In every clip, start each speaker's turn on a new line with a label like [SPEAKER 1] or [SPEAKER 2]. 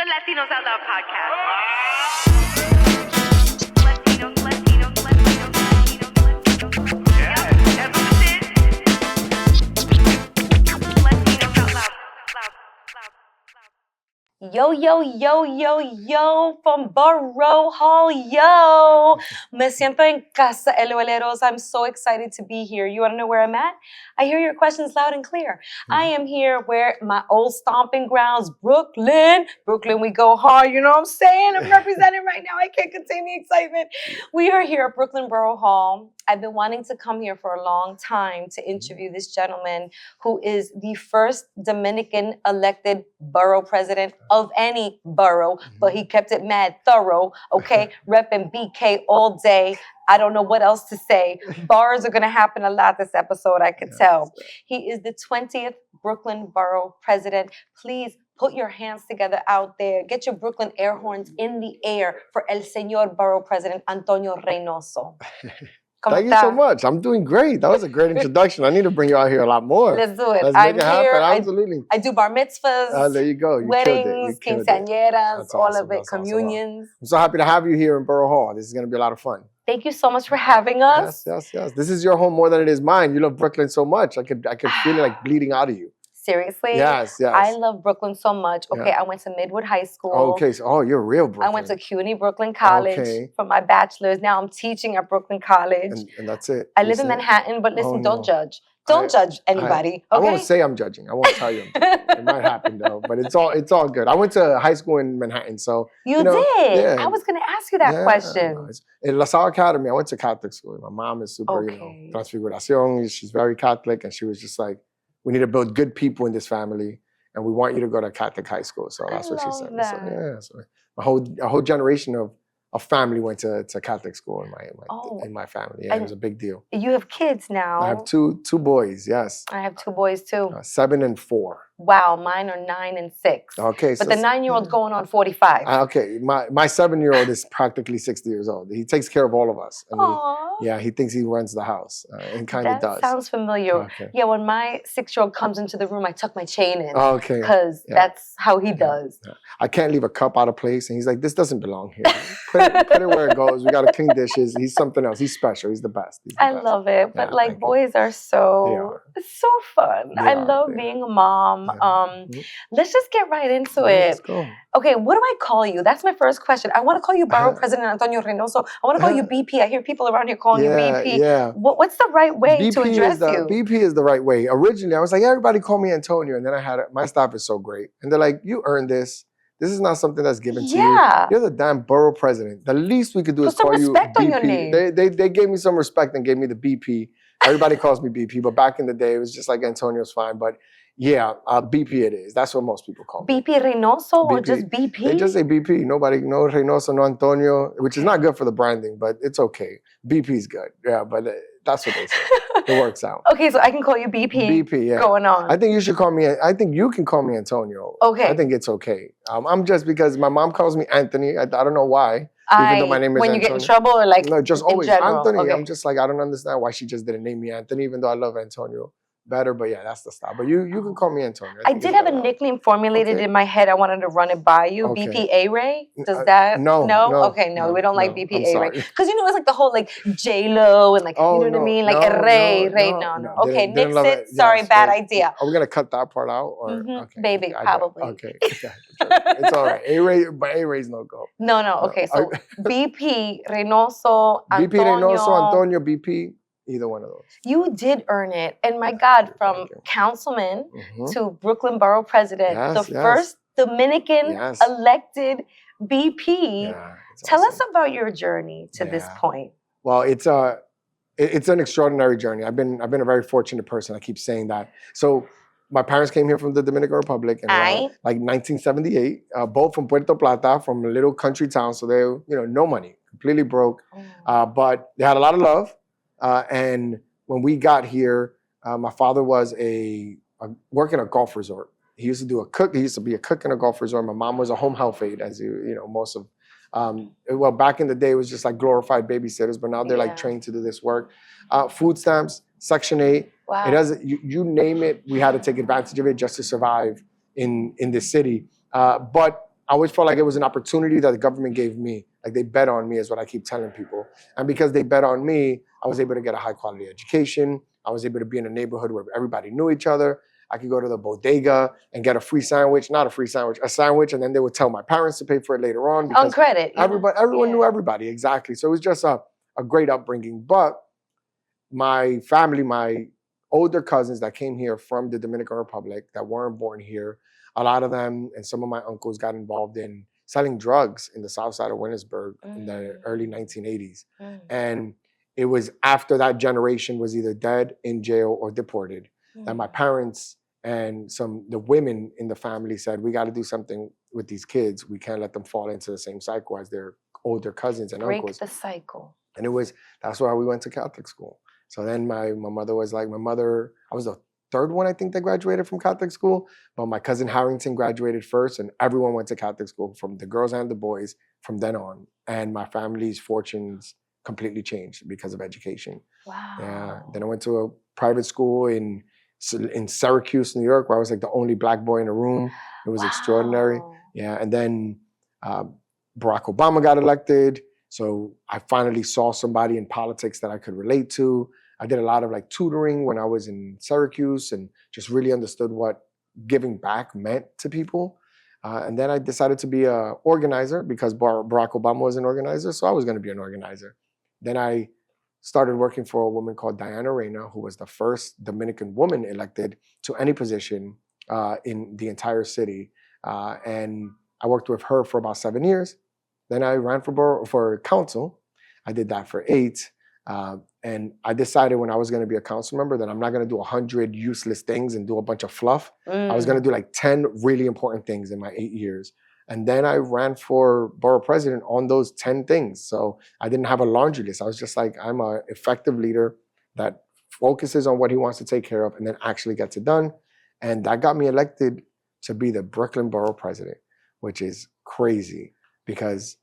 [SPEAKER 1] the Latinos Out Loud podcast. Latinos. Yeah, that's what it is. Latinos Out Loud.
[SPEAKER 2] Yo, from Borough Hall, yo. Me siento en casa, LOLeros. I'm so excited to be here. You want to know where I'm at? I hear your questions loud and clear. I am here where my old stomping grounds, Brooklyn. Brooklyn, we go hard, you know what I'm saying? I'm representing right now. I can't contain the excitement. We are here at Brooklyn Borough Hall. I've been wanting to come here for a long time to interview this gentleman who is the first Dominican elected borough president of any borough, but he kept it mad thorough, okay? Repping BK all day. I don't know what else to say. Bars are going to happen a lot this episode, I could tell. He is the 20th Brooklyn Borough President. Please put your hands together out there. Get your Brooklyn air horns in the air for El Señor Borough President Antonio Reynoso.
[SPEAKER 3] Thank you so much. I'm doing great. That was a great introduction. I need to bring you out here a lot more.
[SPEAKER 2] Let's do it.
[SPEAKER 3] Let's
[SPEAKER 2] I'm
[SPEAKER 3] make it
[SPEAKER 2] here.
[SPEAKER 3] happen. Absolutely.
[SPEAKER 2] I do bar mitzvahs,
[SPEAKER 3] there you go. You
[SPEAKER 2] weddings, quinceañeras, all of it,
[SPEAKER 3] That's
[SPEAKER 2] communions.
[SPEAKER 3] awesome. I'm so happy to have you here in Borough Hall. This is going to be a lot of fun.
[SPEAKER 2] Thank you so much for having us.
[SPEAKER 3] Yes. This is your home more than it is mine. You love Brooklyn so much. I could feel it like bleeding out of you.
[SPEAKER 2] Seriously?
[SPEAKER 3] Yes.
[SPEAKER 2] I love Brooklyn so much. Okay, I went to Midwood High School.
[SPEAKER 3] Okay, so you're real Brooklyn.
[SPEAKER 2] I went to CUNY Brooklyn College for my bachelor's. Now I'm teaching at Brooklyn College.
[SPEAKER 3] And that's it.
[SPEAKER 2] I live in Manhattan, but listen, don't judge. Don't judge anybody.
[SPEAKER 3] I won't say I'm judging. I won't tell you. It might happen though, but it's all good. I went to high school in Manhattan, so
[SPEAKER 2] you did. Yeah. I was going to ask you that question.
[SPEAKER 3] In La Salle Academy, I went to Catholic school. My mom is super, transfiguración. She's very Catholic, and she was just like, we need to build good people in this family, and we want you to go to Catholic high school. So that's what she said. So a whole generation of family went to Catholic school in my family. Yeah, it was a big deal.
[SPEAKER 2] You have kids now.
[SPEAKER 3] I have two boys. Yes.
[SPEAKER 2] I have two boys too.
[SPEAKER 3] 7 and 4.
[SPEAKER 2] Wow, mine are 9 and 6.
[SPEAKER 3] Okay,
[SPEAKER 2] but the 9-year-old's going on 45.
[SPEAKER 3] Okay, my 7-year-old is practically 60 years old. He takes care of all of us. He thinks he runs the house, and kind of does.
[SPEAKER 2] That sounds familiar. Okay. Yeah, when my 6-year-old comes into the room, I tuck my chain in.
[SPEAKER 3] Okay.
[SPEAKER 2] Because that's how he does.
[SPEAKER 3] Yeah. I can't leave a cup out of place, and he's like, "This doesn't belong here. Put it where it goes. We got to clean dishes." He's something else. He's special. He's the best.
[SPEAKER 2] I love it, but boys are it's so fun. I love being a mom. Let's just get right into it.
[SPEAKER 3] Let's go.
[SPEAKER 2] Okay, what do I call you? That's my first question. I want to call you Borough President Antonio Reynoso. I want to call you BP. I hear people around here calling you BP.
[SPEAKER 3] Yeah.
[SPEAKER 2] What's the right way to address you?
[SPEAKER 3] BP is the right way. Originally, I was like, everybody call me Antonio. And then my staff is so great. And they're like, you earned this. This is not something that's given to you. You're the damn borough president. The least we could do is call you BP.
[SPEAKER 2] Put some respect on your name.
[SPEAKER 3] They gave me some respect and gave me the BP. Everybody calls me BP, but back in the day, it was just like Antonio's fine. But yeah, BP it is. That's what most people call me.
[SPEAKER 2] BP Reynoso or just BP?
[SPEAKER 3] They just say BP. Nobody, no Reynoso, no Antonio, which is not good for the branding, but it's okay. BP is good. Yeah, but that's what they say. It works out.
[SPEAKER 2] Okay, so I can call you BP.
[SPEAKER 3] BP, yeah.
[SPEAKER 2] Going on.
[SPEAKER 3] I think you should call me. I think you can call me Antonio.
[SPEAKER 2] Okay.
[SPEAKER 3] I think it's okay. I'm just because my mom calls me Anthony. I don't know why. Even though my name is
[SPEAKER 2] when
[SPEAKER 3] Antonio.
[SPEAKER 2] You get in trouble or like
[SPEAKER 3] no, just always Anthony.
[SPEAKER 2] Okay.
[SPEAKER 3] I'm just like I don't understand why she just didn't name me Anthony, even though I love Antonio better. But yeah, that's the style. But you can call me Antonio.
[SPEAKER 2] I did have a nickname formulated in my head. I wanted to run it by you.
[SPEAKER 3] Okay.
[SPEAKER 2] BP Ray. Does that?
[SPEAKER 3] No.
[SPEAKER 2] Okay, no, we don't like BP Ray because it's like the whole like J-Lo and like you know what I mean, like Ray. No. Okay, nix it. Sorry, bad idea.
[SPEAKER 3] Are we gonna cut that part out or
[SPEAKER 2] okay. Baby? Probably.
[SPEAKER 3] Okay, it's all right. A Ray's no go.
[SPEAKER 2] No. Okay, so BP Reynoso,
[SPEAKER 3] BP Reynoso, Antonio, BP. Either one of those.
[SPEAKER 2] You did earn it. And my God, from councilman to Brooklyn Borough President, first Dominican elected BP.
[SPEAKER 3] Yeah,
[SPEAKER 2] Tell us about your journey to this point.
[SPEAKER 3] Well, it's an extraordinary journey. I've been a very fortunate person. I keep saying that. So my parents came here from the Dominican Republic in like 1978, both from Puerto Plata, from a little country town. So they, no money, completely broke. But they had a lot of love. And when we got here, my father was working a golf resort. He used to be a cook in a golf resort. My mom was a home health aide, as most of. Well, back in the day, it was just like glorified babysitters, but now they're like trained to do this work. Food stamps, Section 8.
[SPEAKER 2] Wow.
[SPEAKER 3] It doesn't. You name it. We had to take advantage of it just to survive in this city. But I always felt like it was an opportunity that the government gave me. Like they bet on me is what I keep telling people. And because they bet on me, I was able to get a high quality education. I was able to be in a neighborhood where everybody knew each other. I could go to the bodega and get a free sandwich, not a free sandwich, a sandwich. And then they would tell my parents to pay for it later on.
[SPEAKER 2] On credit.
[SPEAKER 3] Everyone knew everybody, exactly. So it was just a great upbringing. But my family, my older cousins that came here from the Dominican Republic that weren't born here, a lot of them and some of my uncles got involved in selling drugs in the south side of Williamsburg in the early 1980s. And it was after that generation was either dead, in jail, or deported, that my parents and the women in the family said, we got to do something with these kids. We can't let them fall into the same cycle as their older cousins and uncles.
[SPEAKER 2] Break the cycle.
[SPEAKER 3] And that's why we went to Catholic school. So then my mother was like, I was the third one, I think, that graduated from Catholic school. But my cousin Harrington graduated first, and everyone went to Catholic school, from the girls and the boys, from then on. And my family's fortunes completely changed because of education.
[SPEAKER 2] Wow.
[SPEAKER 3] Yeah. Then I went to a private school in Syracuse, New York, where I was like the only black boy in the room. It was extraordinary. Yeah. And then Barack Obama got elected. So I finally saw somebody in politics that I could relate to. I did a lot of like tutoring when I was in Syracuse and just really understood what giving back meant to people. And then I decided to be an organizer because Barack Obama was an organizer, so I was going to be an organizer. Then I started working for a woman called Diana Reina, who was the first Dominican woman elected to any position in the entire city. And I worked with her for about 7 years. Then I ran for council. I did that for 8. And I decided when I was going to be a council member that I'm not going to do 100 useless things and do a bunch of fluff. I was going to do like 10 really important things in my 8 years. And then I ran for borough president on those 10 things. So I didn't have a laundry list. I was just like, I'm an effective leader that focuses on what he wants to take care of and then actually gets it done. And that got me elected to be the Brooklyn borough president, which is crazy because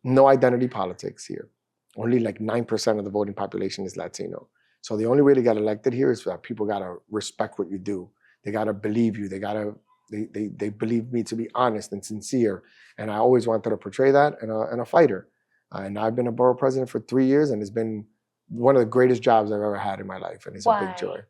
[SPEAKER 3] no identity politics here. Only like 9% of the voting population is Latino. So the only way to get elected here is that people gotta respect what you do. They gotta believe you. They believe me to be honest and sincere. And I always wanted to portray that and a fighter. And I've been a borough president for 3 years, and it's been one of the greatest jobs I've ever had in my life. And it's a big joy.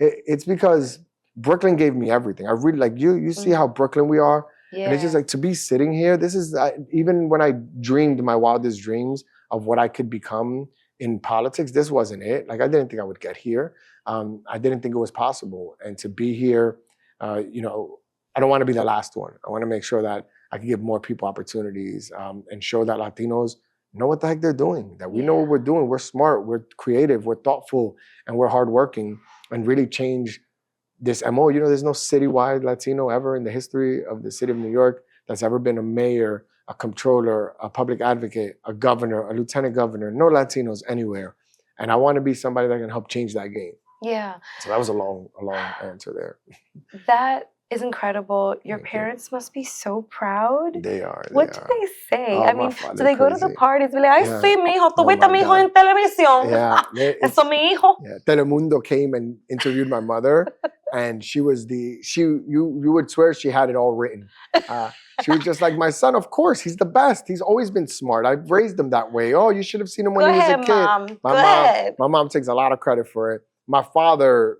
[SPEAKER 3] It's because Brooklyn gave me everything. I really like you see how Brooklyn we are. Yeah. And it's just like to be sitting here, this is, even when I dreamed my wildest dreams of what I could become in politics, this wasn't it. Like I didn't think I would get here. I didn't think it was possible. And to be here, you know, I don't want to be the last one. I want to make sure that I can give more people opportunities and show that Latinos know what the heck they're doing, that we know what we're doing. We're smart, we're creative, we're thoughtful, and we're hardworking, and really change this MO. You know, there's no citywide Latino ever in the history of the city of New York that's ever been a mayor, a comptroller, a public advocate, a governor, a lieutenant governor, no Latinos anywhere. And I want to be somebody that can help change that game.
[SPEAKER 2] Yeah.
[SPEAKER 3] So that was a long answer there.
[SPEAKER 2] That is incredible. Your parents must be so proud.
[SPEAKER 3] They are.
[SPEAKER 2] What do they say?
[SPEAKER 3] Oh,
[SPEAKER 2] I mean, do they go to the parties? Be like, ay, sí, mi hijo, tú viste a mi hijo en televisión.
[SPEAKER 3] Yeah.
[SPEAKER 2] Eso mi hijo.
[SPEAKER 3] Yeah. Telemundo came and interviewed my mother, and she was you would swear she had it all written. She was just like, my son, of course, he's the best. He's always been smart. I've raised him that way. Oh, you should have seen him when he was a kid.
[SPEAKER 2] Mom.
[SPEAKER 3] My mom takes a lot of credit for it. My father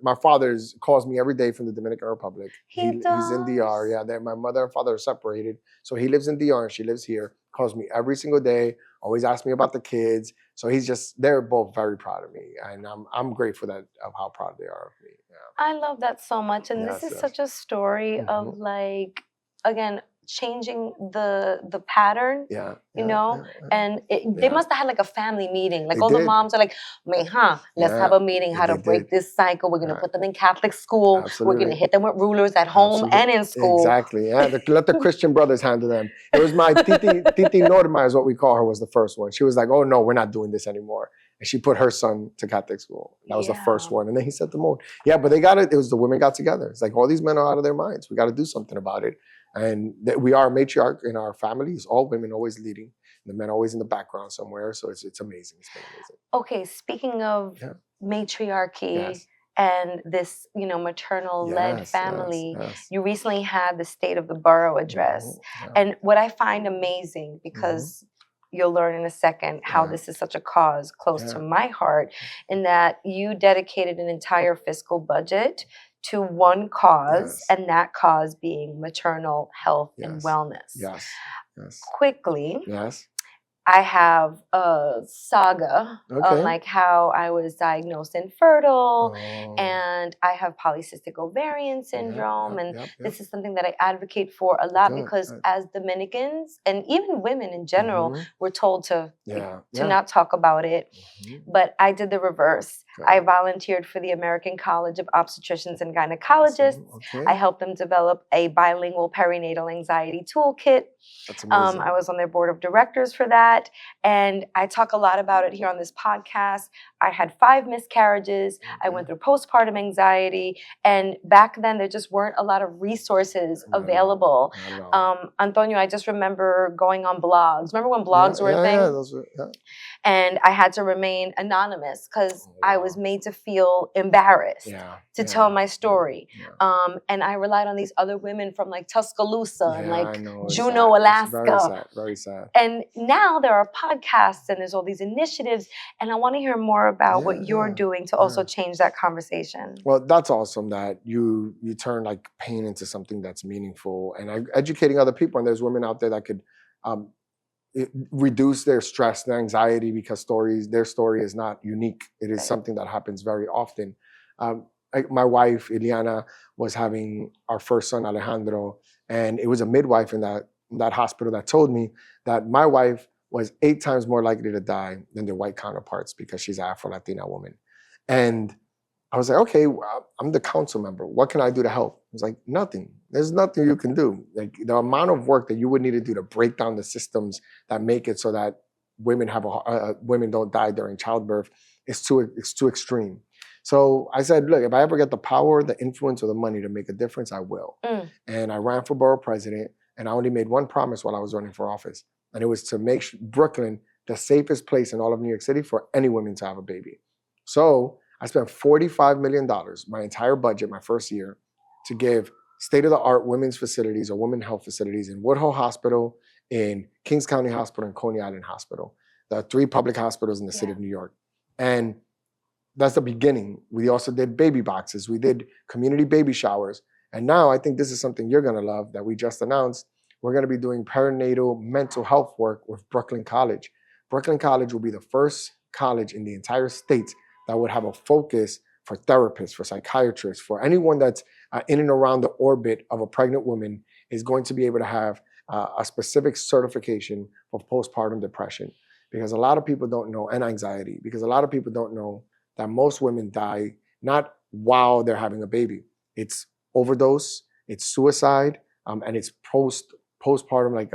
[SPEAKER 3] calls me every day from the Dominican Republic. He's in DR. Yeah, my mother and father are separated. So he lives in DR and she lives here. Calls me every single day. Always asks me about the kids. So they're both very proud of me. And I'm grateful of how proud they are of me. Yeah.
[SPEAKER 2] I love that so much. And this is such a story of like, again, changing the pattern, you know, and they must have had like a family meeting. Like all the moms are like, mija, let's have a meeting, how to break this cycle. We're going to put them in Catholic school. Absolutely. We're going to hit them with rulers at home and in school.
[SPEAKER 3] Exactly, yeah. Let the Christian brothers handle them. It was my Titi Norma is what we call her, was the first one. She was like, oh no, we're not doing this anymore. And she put her son to Catholic school. That was the first one. And then he set the mold. Yeah, but they got it. It was the women got together. It's like all these men are out of their minds. We got to do something about it. And we are a matriarch in our families, all women always leading, the men always in the background somewhere. So it's amazing. It's been amazing.
[SPEAKER 2] Okay, speaking of matriarchy, and this, maternal-led
[SPEAKER 3] Yes,
[SPEAKER 2] family.
[SPEAKER 3] yes.
[SPEAKER 2] You recently had the State of the Borough address.
[SPEAKER 3] Yeah.
[SPEAKER 2] And what I find amazing, because you'll learn in a second how this is such a cause close to my heart, in that you dedicated an entire fiscal budget to one cause, and that cause being maternal health and wellness.
[SPEAKER 3] Yes. Yes.
[SPEAKER 2] Quickly,
[SPEAKER 3] Yes.
[SPEAKER 2] I have a saga on like how I was diagnosed infertile, and I have polycystic ovarian syndrome, and this is something that I advocate for a lot because as Dominicans and even women in general, we're told to not talk about it. But I did the reverse. I volunteered for the American College of Obstetricians and Gynecologists. I helped them develop a bilingual perinatal anxiety toolkit.
[SPEAKER 3] That's amazing.
[SPEAKER 2] I was on their board of directors for that. And I talk a lot about it here on this podcast. I had 5 miscarriages. I went through postpartum anxiety. And back then, there just weren't a lot of resources available. Antonio, I just remember going on blogs. Remember when blogs were a thing?
[SPEAKER 3] Yeah, those were,
[SPEAKER 2] And I had to remain anonymous because I was made to feel embarrassed to tell my story. And I relied on these other women from like Tuscaloosa and like Juneau, Alaska.
[SPEAKER 3] Very sad.
[SPEAKER 2] And now there are podcasts and there's all these initiatives. And I want to hear more about what you're doing to also change that conversation.
[SPEAKER 3] Well, that's awesome that you turn like pain into something that's meaningful and educating other people. And there's women out there that could reduce their stress and anxiety because their story is not unique. It is something that happens very often. My wife, Ileana, was having our first son, Alejandro, and it was a midwife in that hospital that told me that my wife was 8 times more likely to die than their white counterparts because she's an Afro-Latina woman. And I was like, okay, well, I'm the council member. What can I do to help? I was like, nothing. There's nothing you can do. Like the amount of work that you would need to do to break down the systems that make it so that women don't die during childbirth is too extreme. So I said, look, if I ever get the power, the influence, or the money to make a difference, I will. And I ran for borough president, and I only made one promise while I was running for office, and it was to make Brooklyn the safest place in all of New York City for any women to have a baby. So I spent $45 million, my entire budget, my first year, to give state-of-the-art women's facilities or women health facilities in Woodhull Hospital, in Kings County Hospital, and Coney Island Hospital, the 3 public hospitals in the city of New York. And that's the beginning. We also did baby boxes. We did community baby showers. And now I think this is something you're gonna love that we just announced. We're gonna be doing perinatal mental health work with Brooklyn College. Brooklyn College will be the first college in the entire state that would have a focus for therapists, for psychiatrists, for anyone that's in and around the orbit of a pregnant woman is going to be able to have a specific certification for postpartum depression. Because a lot of people don't know, and anxiety, because a lot of people don't know that most women die not while they're having a baby. It's overdose, it's suicide, and it's postpartum like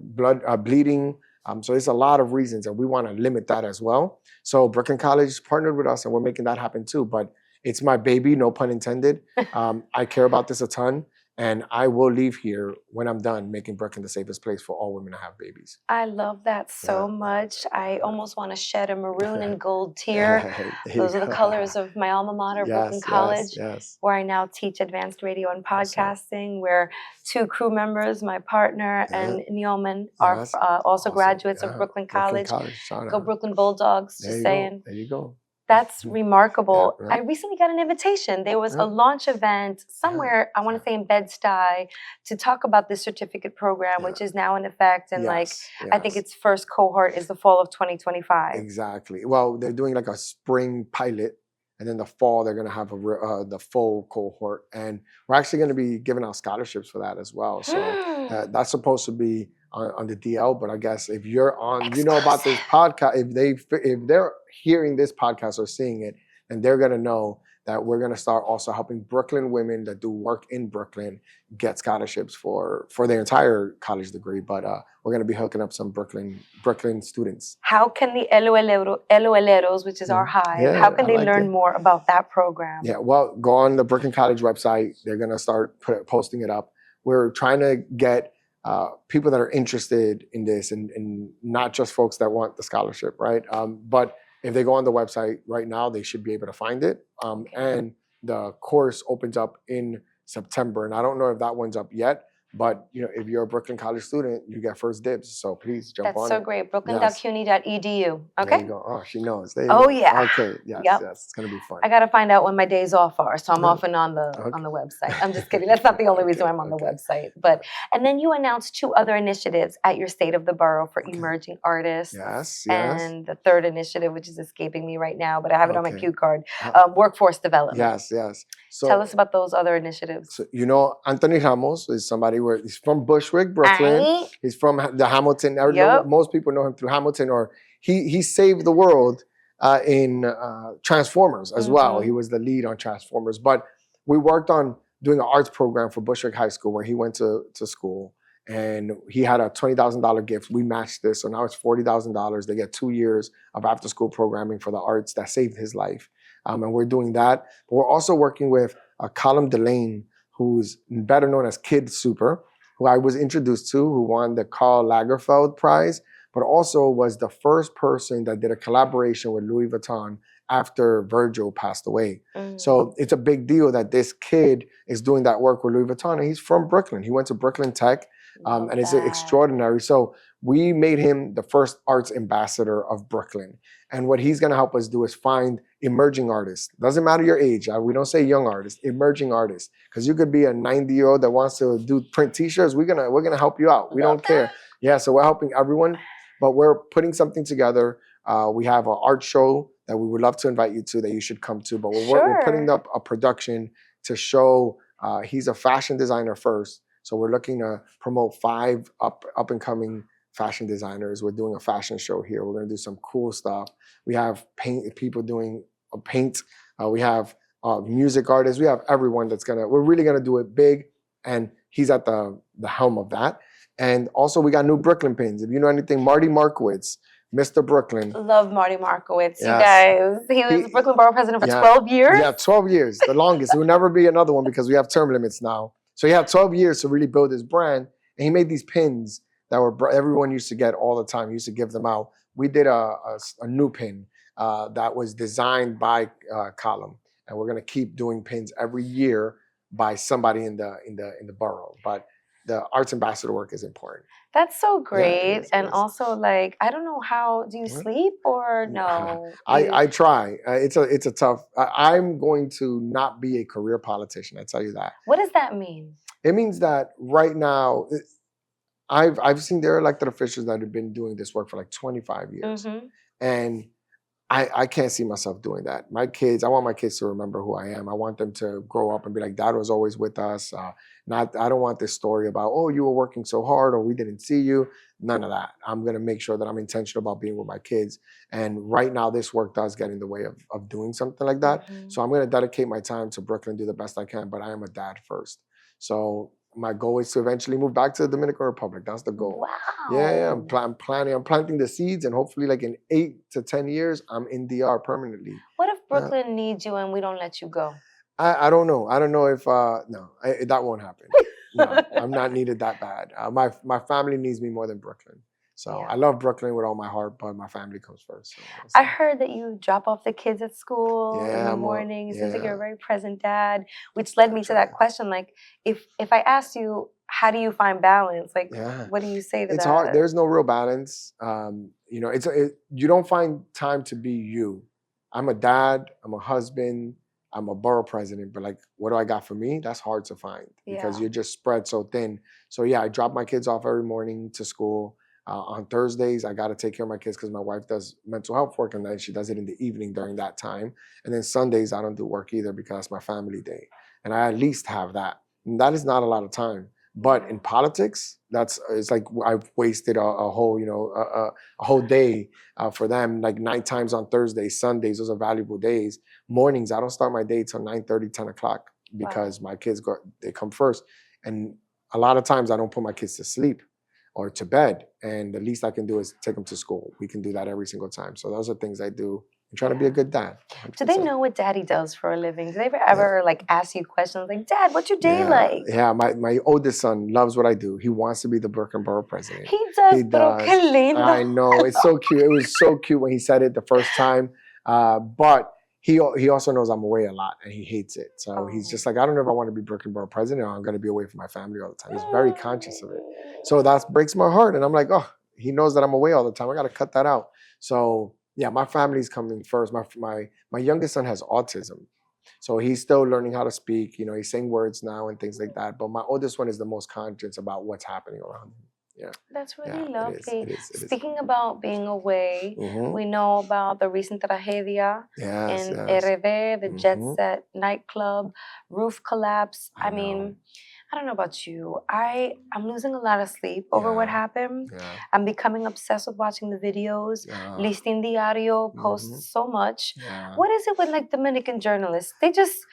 [SPEAKER 3] blood bleeding. So there's a lot of reasons, and we want to limit that as well. So Brooklyn College partnered with us, and we're making that happen too. But it's my baby, no pun intended. I care about this a ton. And I will leave here when I'm done making Brooklyn the safest place for all women to have babies.
[SPEAKER 2] I love that so much. I almost want to shed a maroon and gold tear. Those are the colors of my alma mater, Brooklyn College, where I now teach advanced radio and podcasting, where 2 crew members, my partner and Nyoman, are also graduates of Brooklyn College. Go Brooklyn Bulldogs, just saying.
[SPEAKER 3] There you go.
[SPEAKER 2] That's remarkable. I recently got an invitation. There was a launch event somewhere, I want to say in Bed-Stuy, to talk about this certificate program, which is now in effect. And I think its first cohort is the fall of 2025.
[SPEAKER 3] Exactly. Well, they're doing like a spring pilot. And then the fall, they're going to have the full cohort. And we're actually going to be giving out scholarships for that as well. So that's supposed to be on the DL. But I guess if you're on, you know about this podcast, if they're hearing this podcast or seeing it, and they're going to know that we're going to start also helping Brooklyn women that do work in Brooklyn get scholarships for their entire college degree. But we're going to be hooking up some Brooklyn students.
[SPEAKER 2] How can the LOLeros, which is our hive, how can they learn more about that program?
[SPEAKER 3] Yeah, well, go on the Brooklyn College website. They're going to start posting it up. We're trying to get people that are interested in this and not just folks that want the scholarship, right? But if they go on the website right now, they should be able to find it. And the course opens up in September, and I don't know if that one's up yet. But if you're a Brooklyn College student, you get first dibs. So please jump on it.
[SPEAKER 2] That's so great.
[SPEAKER 3] Yes.
[SPEAKER 2] Brooklyn.cuny.edu.
[SPEAKER 3] There
[SPEAKER 2] Okay.
[SPEAKER 3] you go. Oh, she knows. There you
[SPEAKER 2] Oh
[SPEAKER 3] go.
[SPEAKER 2] yeah.
[SPEAKER 3] Okay. Yes.
[SPEAKER 2] Yep.
[SPEAKER 3] Yes. It's gonna be fun.
[SPEAKER 2] I gotta find out when my days off are, so I'm
[SPEAKER 3] Yeah.
[SPEAKER 2] often on the website. I'm just kidding. That's not the only reason why I'm on the website. And then you announced 2 other initiatives at your State of the Borough for emerging artists.
[SPEAKER 3] Yes. Yes.
[SPEAKER 2] And the third initiative, which is escaping me right now, but I have it on my cue card, workforce development.
[SPEAKER 3] Yes. Yes. So
[SPEAKER 2] tell us about those other initiatives.
[SPEAKER 3] So, Anthony Ramos is somebody where he's from Bushwick, Brooklyn.
[SPEAKER 2] Aye.
[SPEAKER 3] He's from the Hamilton.
[SPEAKER 2] Yep.
[SPEAKER 3] Most people know him through Hamilton, or he saved the world in Transformers as well. He was the lead on Transformers. But we worked on doing an arts program for Bushwick High School, where he went to school, and he had a $20,000 gift. We matched this, so now it's $40,000. They get 2 years of after-school programming for the arts that saved his life. And we're doing that. But we're also working with Colm Dillane, who's better known as KidSuper, who I was introduced to, who won the Karl Lagerfeld Prize, but also was the first person that did a collaboration with Louis Vuitton after Virgil passed away. So it's a big deal that this kid is doing that work with Louis Vuitton, and he's from Brooklyn. He went to Brooklyn Tech, and it's extraordinary. So we made him the first arts ambassador of Brooklyn. And what he's gonna help us do is find emerging artists. Doesn't matter your age. We don't say young artists, emerging artists. Because you could be a 90-year-old that wants to do print t-shirts. We're gonna help you out. We don't care. Yeah, so we're helping everyone, but we're putting something together. We have an art show that we would love to invite you to, that you should come to. But we're putting up a production to show he's a fashion designer first. So we're looking to promote 5 up and coming fashion designers. We're doing a fashion show here. We're gonna do some cool stuff. We have people doing paint. We have music artists. We have everyone we're really gonna do it big, and he's at the helm of that. And also we got new Brooklyn pins. If you know anything, Marty Markowitz, Mr. Brooklyn.
[SPEAKER 2] Love Marty Markowitz, you
[SPEAKER 3] Yes.
[SPEAKER 2] guys. He was Brooklyn Borough President for 12 years.
[SPEAKER 3] Yeah, 12 years, the longest. There will never be another one because we have term limits now. So he had 12 years to really build his brand, and he made these pins that everyone used to get all the time. He used to give them out. We did a new pin that was designed by Colm, and we're gonna keep doing pins every year by somebody in the borough. But the arts ambassador work is important.
[SPEAKER 2] That's so great.
[SPEAKER 3] it is,
[SPEAKER 2] And also, like, I don't know do you sleep or no?
[SPEAKER 3] I try. It's a tough. I'm going to not be a career politician. I tell you that.
[SPEAKER 2] What does that mean?
[SPEAKER 3] It means that right now, I've seen their elected officials that have been doing this work for like 25 years, and I can't see myself doing that. I want my kids to remember who I am. I want them to grow up and be like, Dad was always with us. I don't want this story about, oh, you were working so hard or we didn't see you. None of that. I'm gonna make sure that I'm intentional about being with my kids. And right now this work does get in the way of doing something like that. So I'm gonna dedicate my time to Brooklyn, do the best I can, but I am a dad first. So my goal is to eventually move back to the Dominican Republic. That's the goal.
[SPEAKER 2] Wow.
[SPEAKER 3] Yeah, I'm planting the seeds, and hopefully like in 8 to 10 years, I'm in DR permanently.
[SPEAKER 2] What if Brooklyn needs you and we don't let you go?
[SPEAKER 3] I don't know. I don't know if, no, that won't happen. No, I'm not needed that bad. My family needs me more than Brooklyn. So I love Brooklyn with all my heart, but my family comes first. So
[SPEAKER 2] I heard that you drop off the kids at school in the morning. It seems like you're a very present dad, which led me to that question. Like, if I asked you, how do you find balance? Like, what do you say to that?
[SPEAKER 3] It's hard. There's no real balance. You don't find time to be you. I'm a dad. I'm a husband. I'm a borough president, but like, what do I got for me? That's hard to find because you're just spread so thin. So yeah, I drop my kids off every morning to school. On Thursdays, I got to take care of my kids because my wife does mental health work, and then she does it in the evening during that time. And then Sundays, I don't do work either because it's my family day. And I at least have that. And that is not a lot of time. But in politics, it's like I've wasted a whole, a whole day for them. Like 9 times on Thursdays, Sundays, those are valuable days. Mornings, I don't start my day till 9:30, 10 o'clock because my kids they come first. And a lot of times I don't put my kids to sleep or to bed. And the least I can do is take them to school. We can do that every single time. So those are things I do and trying to be a good dad.
[SPEAKER 2] Do they
[SPEAKER 3] 100%.
[SPEAKER 2] know what daddy does for a living? Do they ever like ask you questions like, Dad, what's your day
[SPEAKER 3] Yeah,
[SPEAKER 2] like?
[SPEAKER 3] yeah. My oldest son loves what I do. He wants to be the Brooklyn Borough President.
[SPEAKER 2] He does,
[SPEAKER 3] He
[SPEAKER 2] pero
[SPEAKER 3] does.
[SPEAKER 2] qué lindo.
[SPEAKER 3] I know, it's so cute. It was so cute when he said it the first time. But he also knows I'm away a lot and he hates it. So he's just like, I don't know if I want to be Brooklyn Borough President or I'm going to be away from my family all the time. He's very conscious of it. So that breaks my heart. And I'm like, oh, he knows that I'm away all the time. I got to cut that out. So yeah, my family's coming first. My youngest son has autism. So he's still learning how to speak. You know, he's saying words now and things like that. But my oldest one is the most conscious about what's happening around him. Yeah.
[SPEAKER 2] That's really
[SPEAKER 3] Yeah,
[SPEAKER 2] lovely.
[SPEAKER 3] it is.
[SPEAKER 2] Speaking about being away,
[SPEAKER 3] Mhm.
[SPEAKER 2] we know about the recent tragedia
[SPEAKER 3] Yes,
[SPEAKER 2] in
[SPEAKER 3] yes.
[SPEAKER 2] RD, the Jet
[SPEAKER 3] Mhm.
[SPEAKER 2] Set nightclub, roof collapse.
[SPEAKER 3] I
[SPEAKER 2] I mean,
[SPEAKER 3] know.
[SPEAKER 2] I don't know about you. I'm losing a lot of sleep over what
[SPEAKER 3] Yeah.
[SPEAKER 2] happened.
[SPEAKER 3] Yeah.
[SPEAKER 2] I'm becoming obsessed with watching the videos.
[SPEAKER 3] Yeah.
[SPEAKER 2] Listing Diario posts
[SPEAKER 3] Mhm.
[SPEAKER 2] so much.
[SPEAKER 3] Yeah.
[SPEAKER 2] What is it with like Dominican journalists? They just,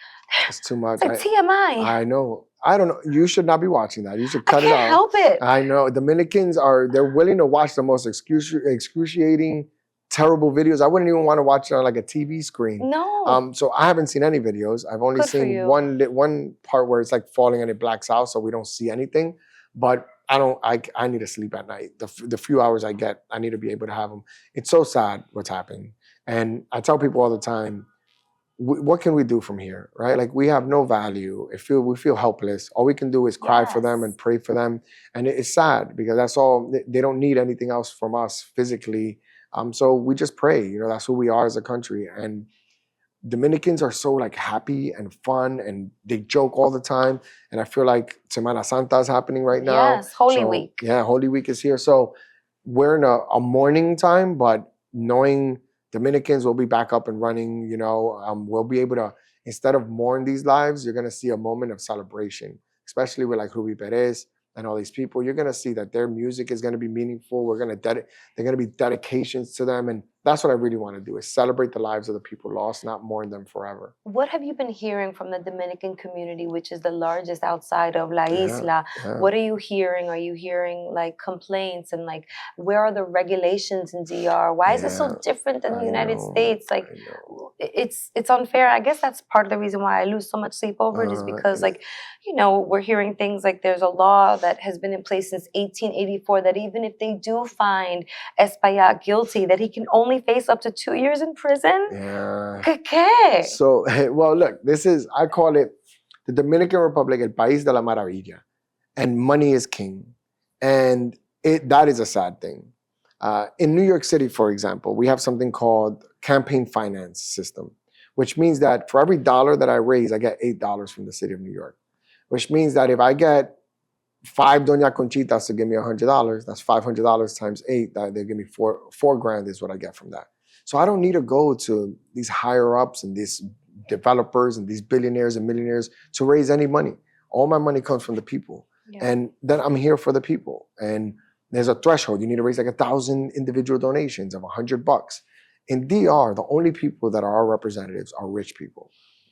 [SPEAKER 3] It's too much.
[SPEAKER 2] it's like TMI.
[SPEAKER 3] I know. I don't know. You should not be watching that. You should
[SPEAKER 2] I
[SPEAKER 3] cut it
[SPEAKER 2] can't
[SPEAKER 3] out.
[SPEAKER 2] help it.
[SPEAKER 3] I know. Dominicans they're willing to watch the most excruciating, terrible videos. I wouldn't even want to watch it on like a TV screen.
[SPEAKER 2] No.
[SPEAKER 3] So I haven't seen any videos. I've only
[SPEAKER 2] Good for
[SPEAKER 3] seen
[SPEAKER 2] you.
[SPEAKER 3] one part where it's like falling and it blacks out, so we don't see anything. But I need to sleep at night. The few hours I get, I need to be able to have them. It's so sad what's happening. And I tell people all the time, what can we do from here, right? Like we have no value. We feel helpless. All we can do is cry for them and
[SPEAKER 2] Yes.
[SPEAKER 3] pray for them. And it's sad because that's all. They don't need anything else from us physically. So we just pray. You know, that's who we are as a country. And Dominicans are so like happy and fun, and they joke all the time. And I feel like Semana Santa is happening right now.
[SPEAKER 2] Yes, Holy
[SPEAKER 3] So,
[SPEAKER 2] Week.
[SPEAKER 3] Yeah, Holy Week is here. So we're in a mourning time, but knowing Dominicans will be back up and running, you know, we'll be able to, instead of mourn these lives, you're going to see a moment of celebration, especially with like Ruby Perez and all these people. You're going to see that their music is going to be meaningful. They're going to be dedications to them. And that's what I really want to do, is celebrate the lives of the people lost, not mourn them forever.
[SPEAKER 2] What have you been hearing from the Dominican community, which is the largest outside of La
[SPEAKER 3] Yeah,
[SPEAKER 2] Isla?
[SPEAKER 3] yeah.
[SPEAKER 2] What are you hearing? Are you hearing like complaints and like where are the regulations in DR? Why is it so
[SPEAKER 3] Yeah,
[SPEAKER 2] different than the
[SPEAKER 3] I
[SPEAKER 2] United
[SPEAKER 3] know,
[SPEAKER 2] States? Like
[SPEAKER 3] I know.
[SPEAKER 2] it's unfair. I guess that's part of the reason why I lose so much sleep over it is because like, you know, we're hearing things like there's a law that has been in place since 1884 that even if they do find Espaillat guilty, that he can only face up to 2 years in prison.
[SPEAKER 3] Yeah.
[SPEAKER 2] ¿Qué?
[SPEAKER 3] So, well, look, I call it the Dominican Republic, el país de la maravilla. And money is king. And that is a sad thing. In New York City, for example, we have something called campaign finance system, which means that for every dollar that I raise, I get $8 from the city of New York, which means that if I get 5 Doña Conchitas to give me $100, that's $500 times 8. They give me four grand is what I get from that. So I don't need to go to these higher ups and these developers and these billionaires and millionaires to raise any money. All my money comes from the people.
[SPEAKER 2] Yeah.
[SPEAKER 3] And then I'm here for the people. And there's a threshold. You need to raise like 1,000 individual donations of $100. In DR, the only people that are our representatives are rich people.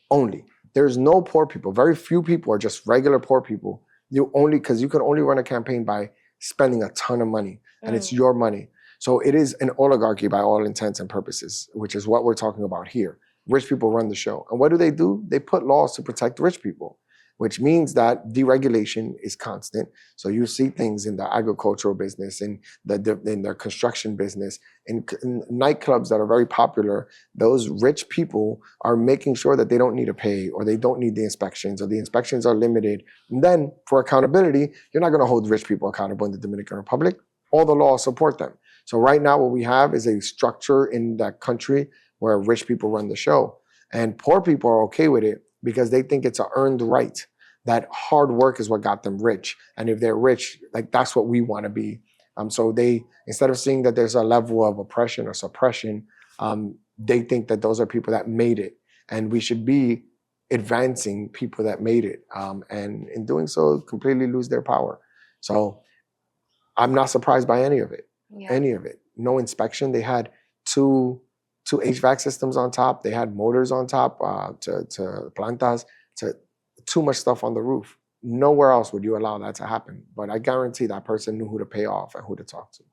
[SPEAKER 3] Only. There's no poor people. Very few people are just regular poor people. Because you can only run a campaign by spending a ton of money. And it's your money. So it is an oligarchy by all intents and purposes, which is what we're talking about here. Rich people run the show. And what do? They put laws to protect rich people, which means that deregulation is constant. So you see things in the agricultural business, in the construction business, in nightclubs that are very popular. Those rich people are making sure that they don't need to pay, or they don't need the inspections, or the inspections are limited. And then for accountability, you're not going to hold rich people accountable in the Dominican Republic. All the laws support them. So right now what we have is a structure in that country where rich people run the show. And poor people are okay with it because they think it's an earned right, that hard work is what got them rich. And if they're rich, like that's what we want to be. So they, instead of seeing that there's a level of oppression or suppression, they think that those are people that made it. And we should be advancing people that made it. And in doing so, completely lose their power. So I'm not surprised by any of it.
[SPEAKER 2] Yeah.
[SPEAKER 3] Any of it. No inspection. They had two HVAC systems on top. They had motors on top to plantas, to too much stuff on the roof. Nowhere else would you allow that to happen. But I guarantee that person knew who to pay off and who to talk to.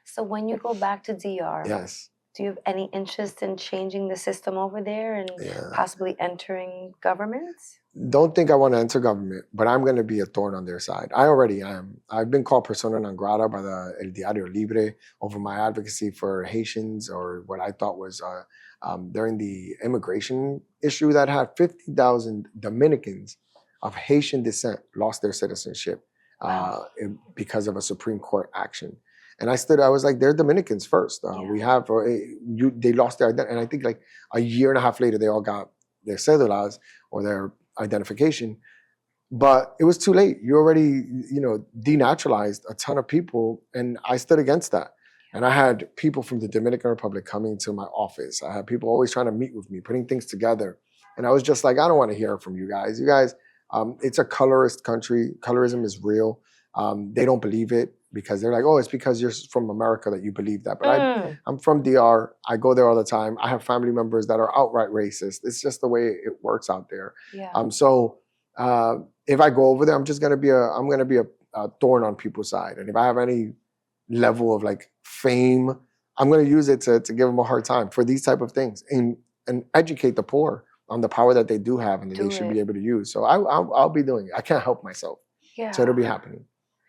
[SPEAKER 2] So when you go back to DR,
[SPEAKER 3] Yes.
[SPEAKER 2] Do you have any interest in changing the system over there and
[SPEAKER 3] Yeah.
[SPEAKER 2] possibly entering government?
[SPEAKER 3] Don't think I want to enter government, but I'm going to be a thorn on their side. I already am. I've been called persona non grata by the El Diario Libre over my advocacy for Haitians, or what I thought was during the immigration issue that had 50,000 Dominicans of Haitian descent lost their citizenship because of a Supreme Court action. And I was like, they're Dominicans first. We have, they lost their identity. And I think like a year and a half later, they all got their cedulas or their identification. But it was too late. You already, denaturalized a ton of people. And I stood against that. And I had people from the Dominican Republic coming to my office. I had people always trying to meet with me, putting things together. And I was just like, I don't want to hear from you guys. You guys, it's a colorist country. Colorism is real. They don't believe it because they're like, oh, it's because you're from America that you believe that. But I'm from DR. I go there all the time. I have family members that are outright racist. It's just the way it works out there.
[SPEAKER 2] Yeah.
[SPEAKER 3] So if I go over there, I'm gonna be a thorn on people's side. And if I have any level of like fame, I'm gonna use it to give them a hard time for these type of things and educate the poor on the power that they do have and that they should be able to use. So I'll be doing it. I can't help myself.
[SPEAKER 2] Yeah.
[SPEAKER 3] So it'll be happening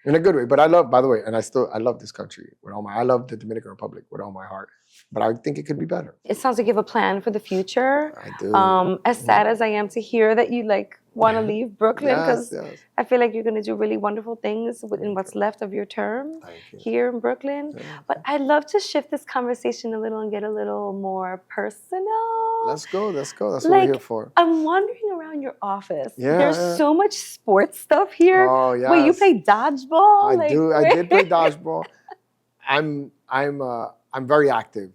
[SPEAKER 3] in a good way. But I love, by the way, and I love this country with all I love the Dominican Republic with all my heart. But I think it could be better.
[SPEAKER 2] It sounds like you have a plan for the future.
[SPEAKER 3] I do.
[SPEAKER 2] As sad as I am to hear that you want to leave Brooklyn, because
[SPEAKER 3] yes.
[SPEAKER 2] I feel like you're going to do really wonderful things in what's left of your term
[SPEAKER 3] Thank you.
[SPEAKER 2] here in Brooklyn.
[SPEAKER 3] Yeah.
[SPEAKER 2] But I'd love to shift this conversation a little and get a little more personal.
[SPEAKER 3] Let's go. That's what we're here for.
[SPEAKER 2] I'm wandering around your office.
[SPEAKER 3] Yeah,
[SPEAKER 2] There's so much sports stuff here.
[SPEAKER 3] Oh, yes.
[SPEAKER 2] Wait, you play dodgeball?
[SPEAKER 3] I do. I did play dodgeball. I'm very active.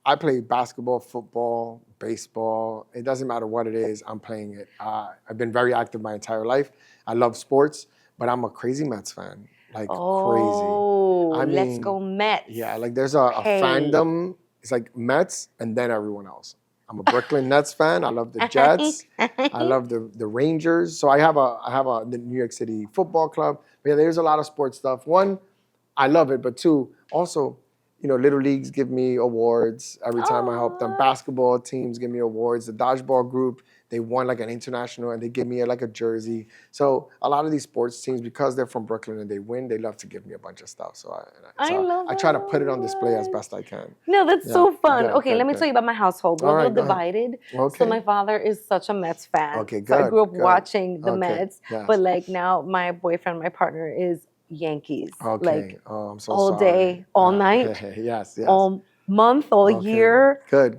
[SPEAKER 3] I play basketball, football, baseball. It doesn't matter what it is. I'm playing it. I've been very active my entire life. I love sports, but I'm a crazy Mets fan. Like crazy.
[SPEAKER 2] Oh,
[SPEAKER 3] I
[SPEAKER 2] let's
[SPEAKER 3] mean,
[SPEAKER 2] go Mets.
[SPEAKER 3] Yeah, like there's a fandom. It's like Mets and then everyone else. I'm a Brooklyn Nets fan. I love the Jets. I love the Rangers. So I have the New York City Football Club. But yeah, there's a lot of sports stuff. One, I love it, but two, also, Little Leagues give me awards every time I help them. Basketball teams give me awards. The dodgeball group, they won like an international and they give me a jersey. So a lot of these sports teams, because they're from Brooklyn and they win, they love to give me a bunch of stuff. So I try to put it on display as best I can.
[SPEAKER 2] No, that's so fun.
[SPEAKER 3] Good,
[SPEAKER 2] Okay, let me tell you about my household. We're a little divided.
[SPEAKER 3] Okay.
[SPEAKER 2] So my father is such a Mets fan.
[SPEAKER 3] Okay,
[SPEAKER 2] So I
[SPEAKER 3] good,
[SPEAKER 2] grew up
[SPEAKER 3] good.
[SPEAKER 2] watching the
[SPEAKER 3] Okay,
[SPEAKER 2] Mets.
[SPEAKER 3] yes.
[SPEAKER 2] But now my boyfriend, my partner is Yankees.
[SPEAKER 3] Okay. I'm so
[SPEAKER 2] all
[SPEAKER 3] sorry.
[SPEAKER 2] day, all night.
[SPEAKER 3] Yes.
[SPEAKER 2] All month, all year.
[SPEAKER 3] Good.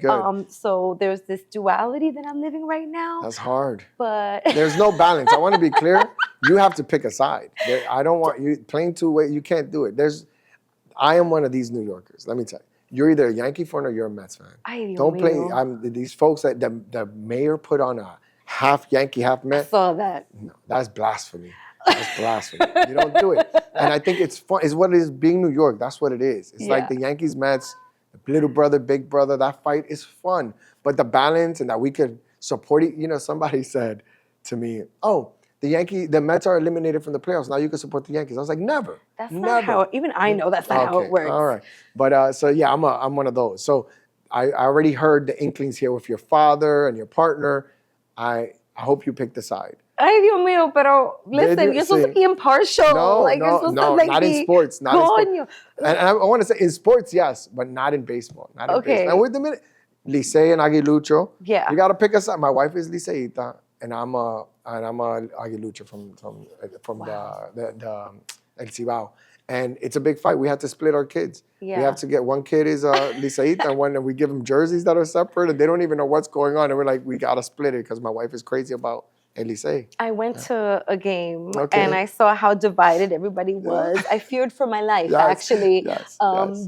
[SPEAKER 2] So there's this duality that I'm living right now.
[SPEAKER 3] That's hard.
[SPEAKER 2] But
[SPEAKER 3] There's no balance. I want to be clear. You have to pick a side. I don't want you playing two-way. You can't do it. I am one of these New Yorkers. Let me tell you. You're either a Yankee fan or you're a Mets fan. Don't play. These folks that the mayor put on a half Yankee, half
[SPEAKER 2] I
[SPEAKER 3] Mets.
[SPEAKER 2] saw that.
[SPEAKER 3] No, that's blasphemy. That's blasphemy. You don't do it. And I think it's fun. It's what it is being New York. That's what it is. It's like the Yankees, Mets, little brother, big brother. That fight is fun. But the balance and that we could support it. Somebody said to me, "Oh, the Mets are eliminated from the playoffs. Now you can support the Yankees." I was like, "Never.
[SPEAKER 2] That's
[SPEAKER 3] never."
[SPEAKER 2] not how. Even I know that's not how it works.
[SPEAKER 3] All right. But so yeah, I'm one of those. So I already heard the inklings here with your father and your partner. I hope you pick the side.
[SPEAKER 2] Ay, Dios mío, pero listen, you're supposed to be impartial.
[SPEAKER 3] No,
[SPEAKER 2] you're supposed to
[SPEAKER 3] not in sports. Not in sports. And I want to say in sports, yes, but not in baseball. Not in baseball. And wait a minute, Licey and Aguilucho. Yeah. You got to pick a side. My wife is Liceíta, and I'm a Aguilucho from the El Cibao. And it's a big fight. We had to split our kids. Yeah. We have to get one kid is Liceíta, and we give them jerseys that are separate, and they don't even know what's going on. And we're like, we got to split it because my wife is crazy about Elise.
[SPEAKER 2] I went to a game and I saw how divided everybody was. I feared for my life, actually.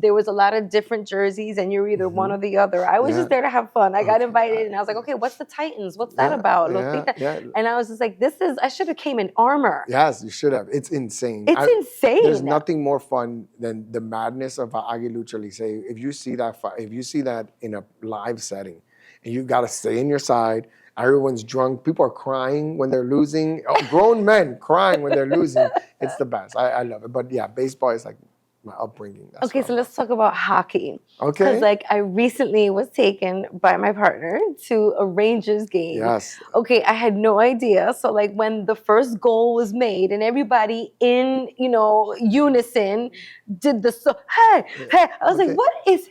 [SPEAKER 2] There was a lot of different jerseys and you're either one or the other. I was just there to have fun. I got invited and I was like, okay, what's the Titans? What's that about? And I was just like, I should have came in armor.
[SPEAKER 3] Yes, you should have. It's insane.
[SPEAKER 2] It's insane.
[SPEAKER 3] There's nothing more fun than the madness of Aguilucho Licey. If you see that in a live setting and you got to stay in your side, everyone's drunk. People are crying when they're losing. Grown men crying when they're losing. It's the best. I love it. But yeah, baseball is like my upbringing. That's
[SPEAKER 2] Okay,
[SPEAKER 3] what
[SPEAKER 2] so
[SPEAKER 3] I'm
[SPEAKER 2] let's talk about hockey.
[SPEAKER 3] about.
[SPEAKER 2] Because
[SPEAKER 3] Okay.
[SPEAKER 2] like I recently was taken by my partner to a Rangers game.
[SPEAKER 3] Yes.
[SPEAKER 2] Okay, I had no idea. So like when the first goal was made and everybody in, unison did the hey, hey. I was
[SPEAKER 3] Okay.
[SPEAKER 2] like, what is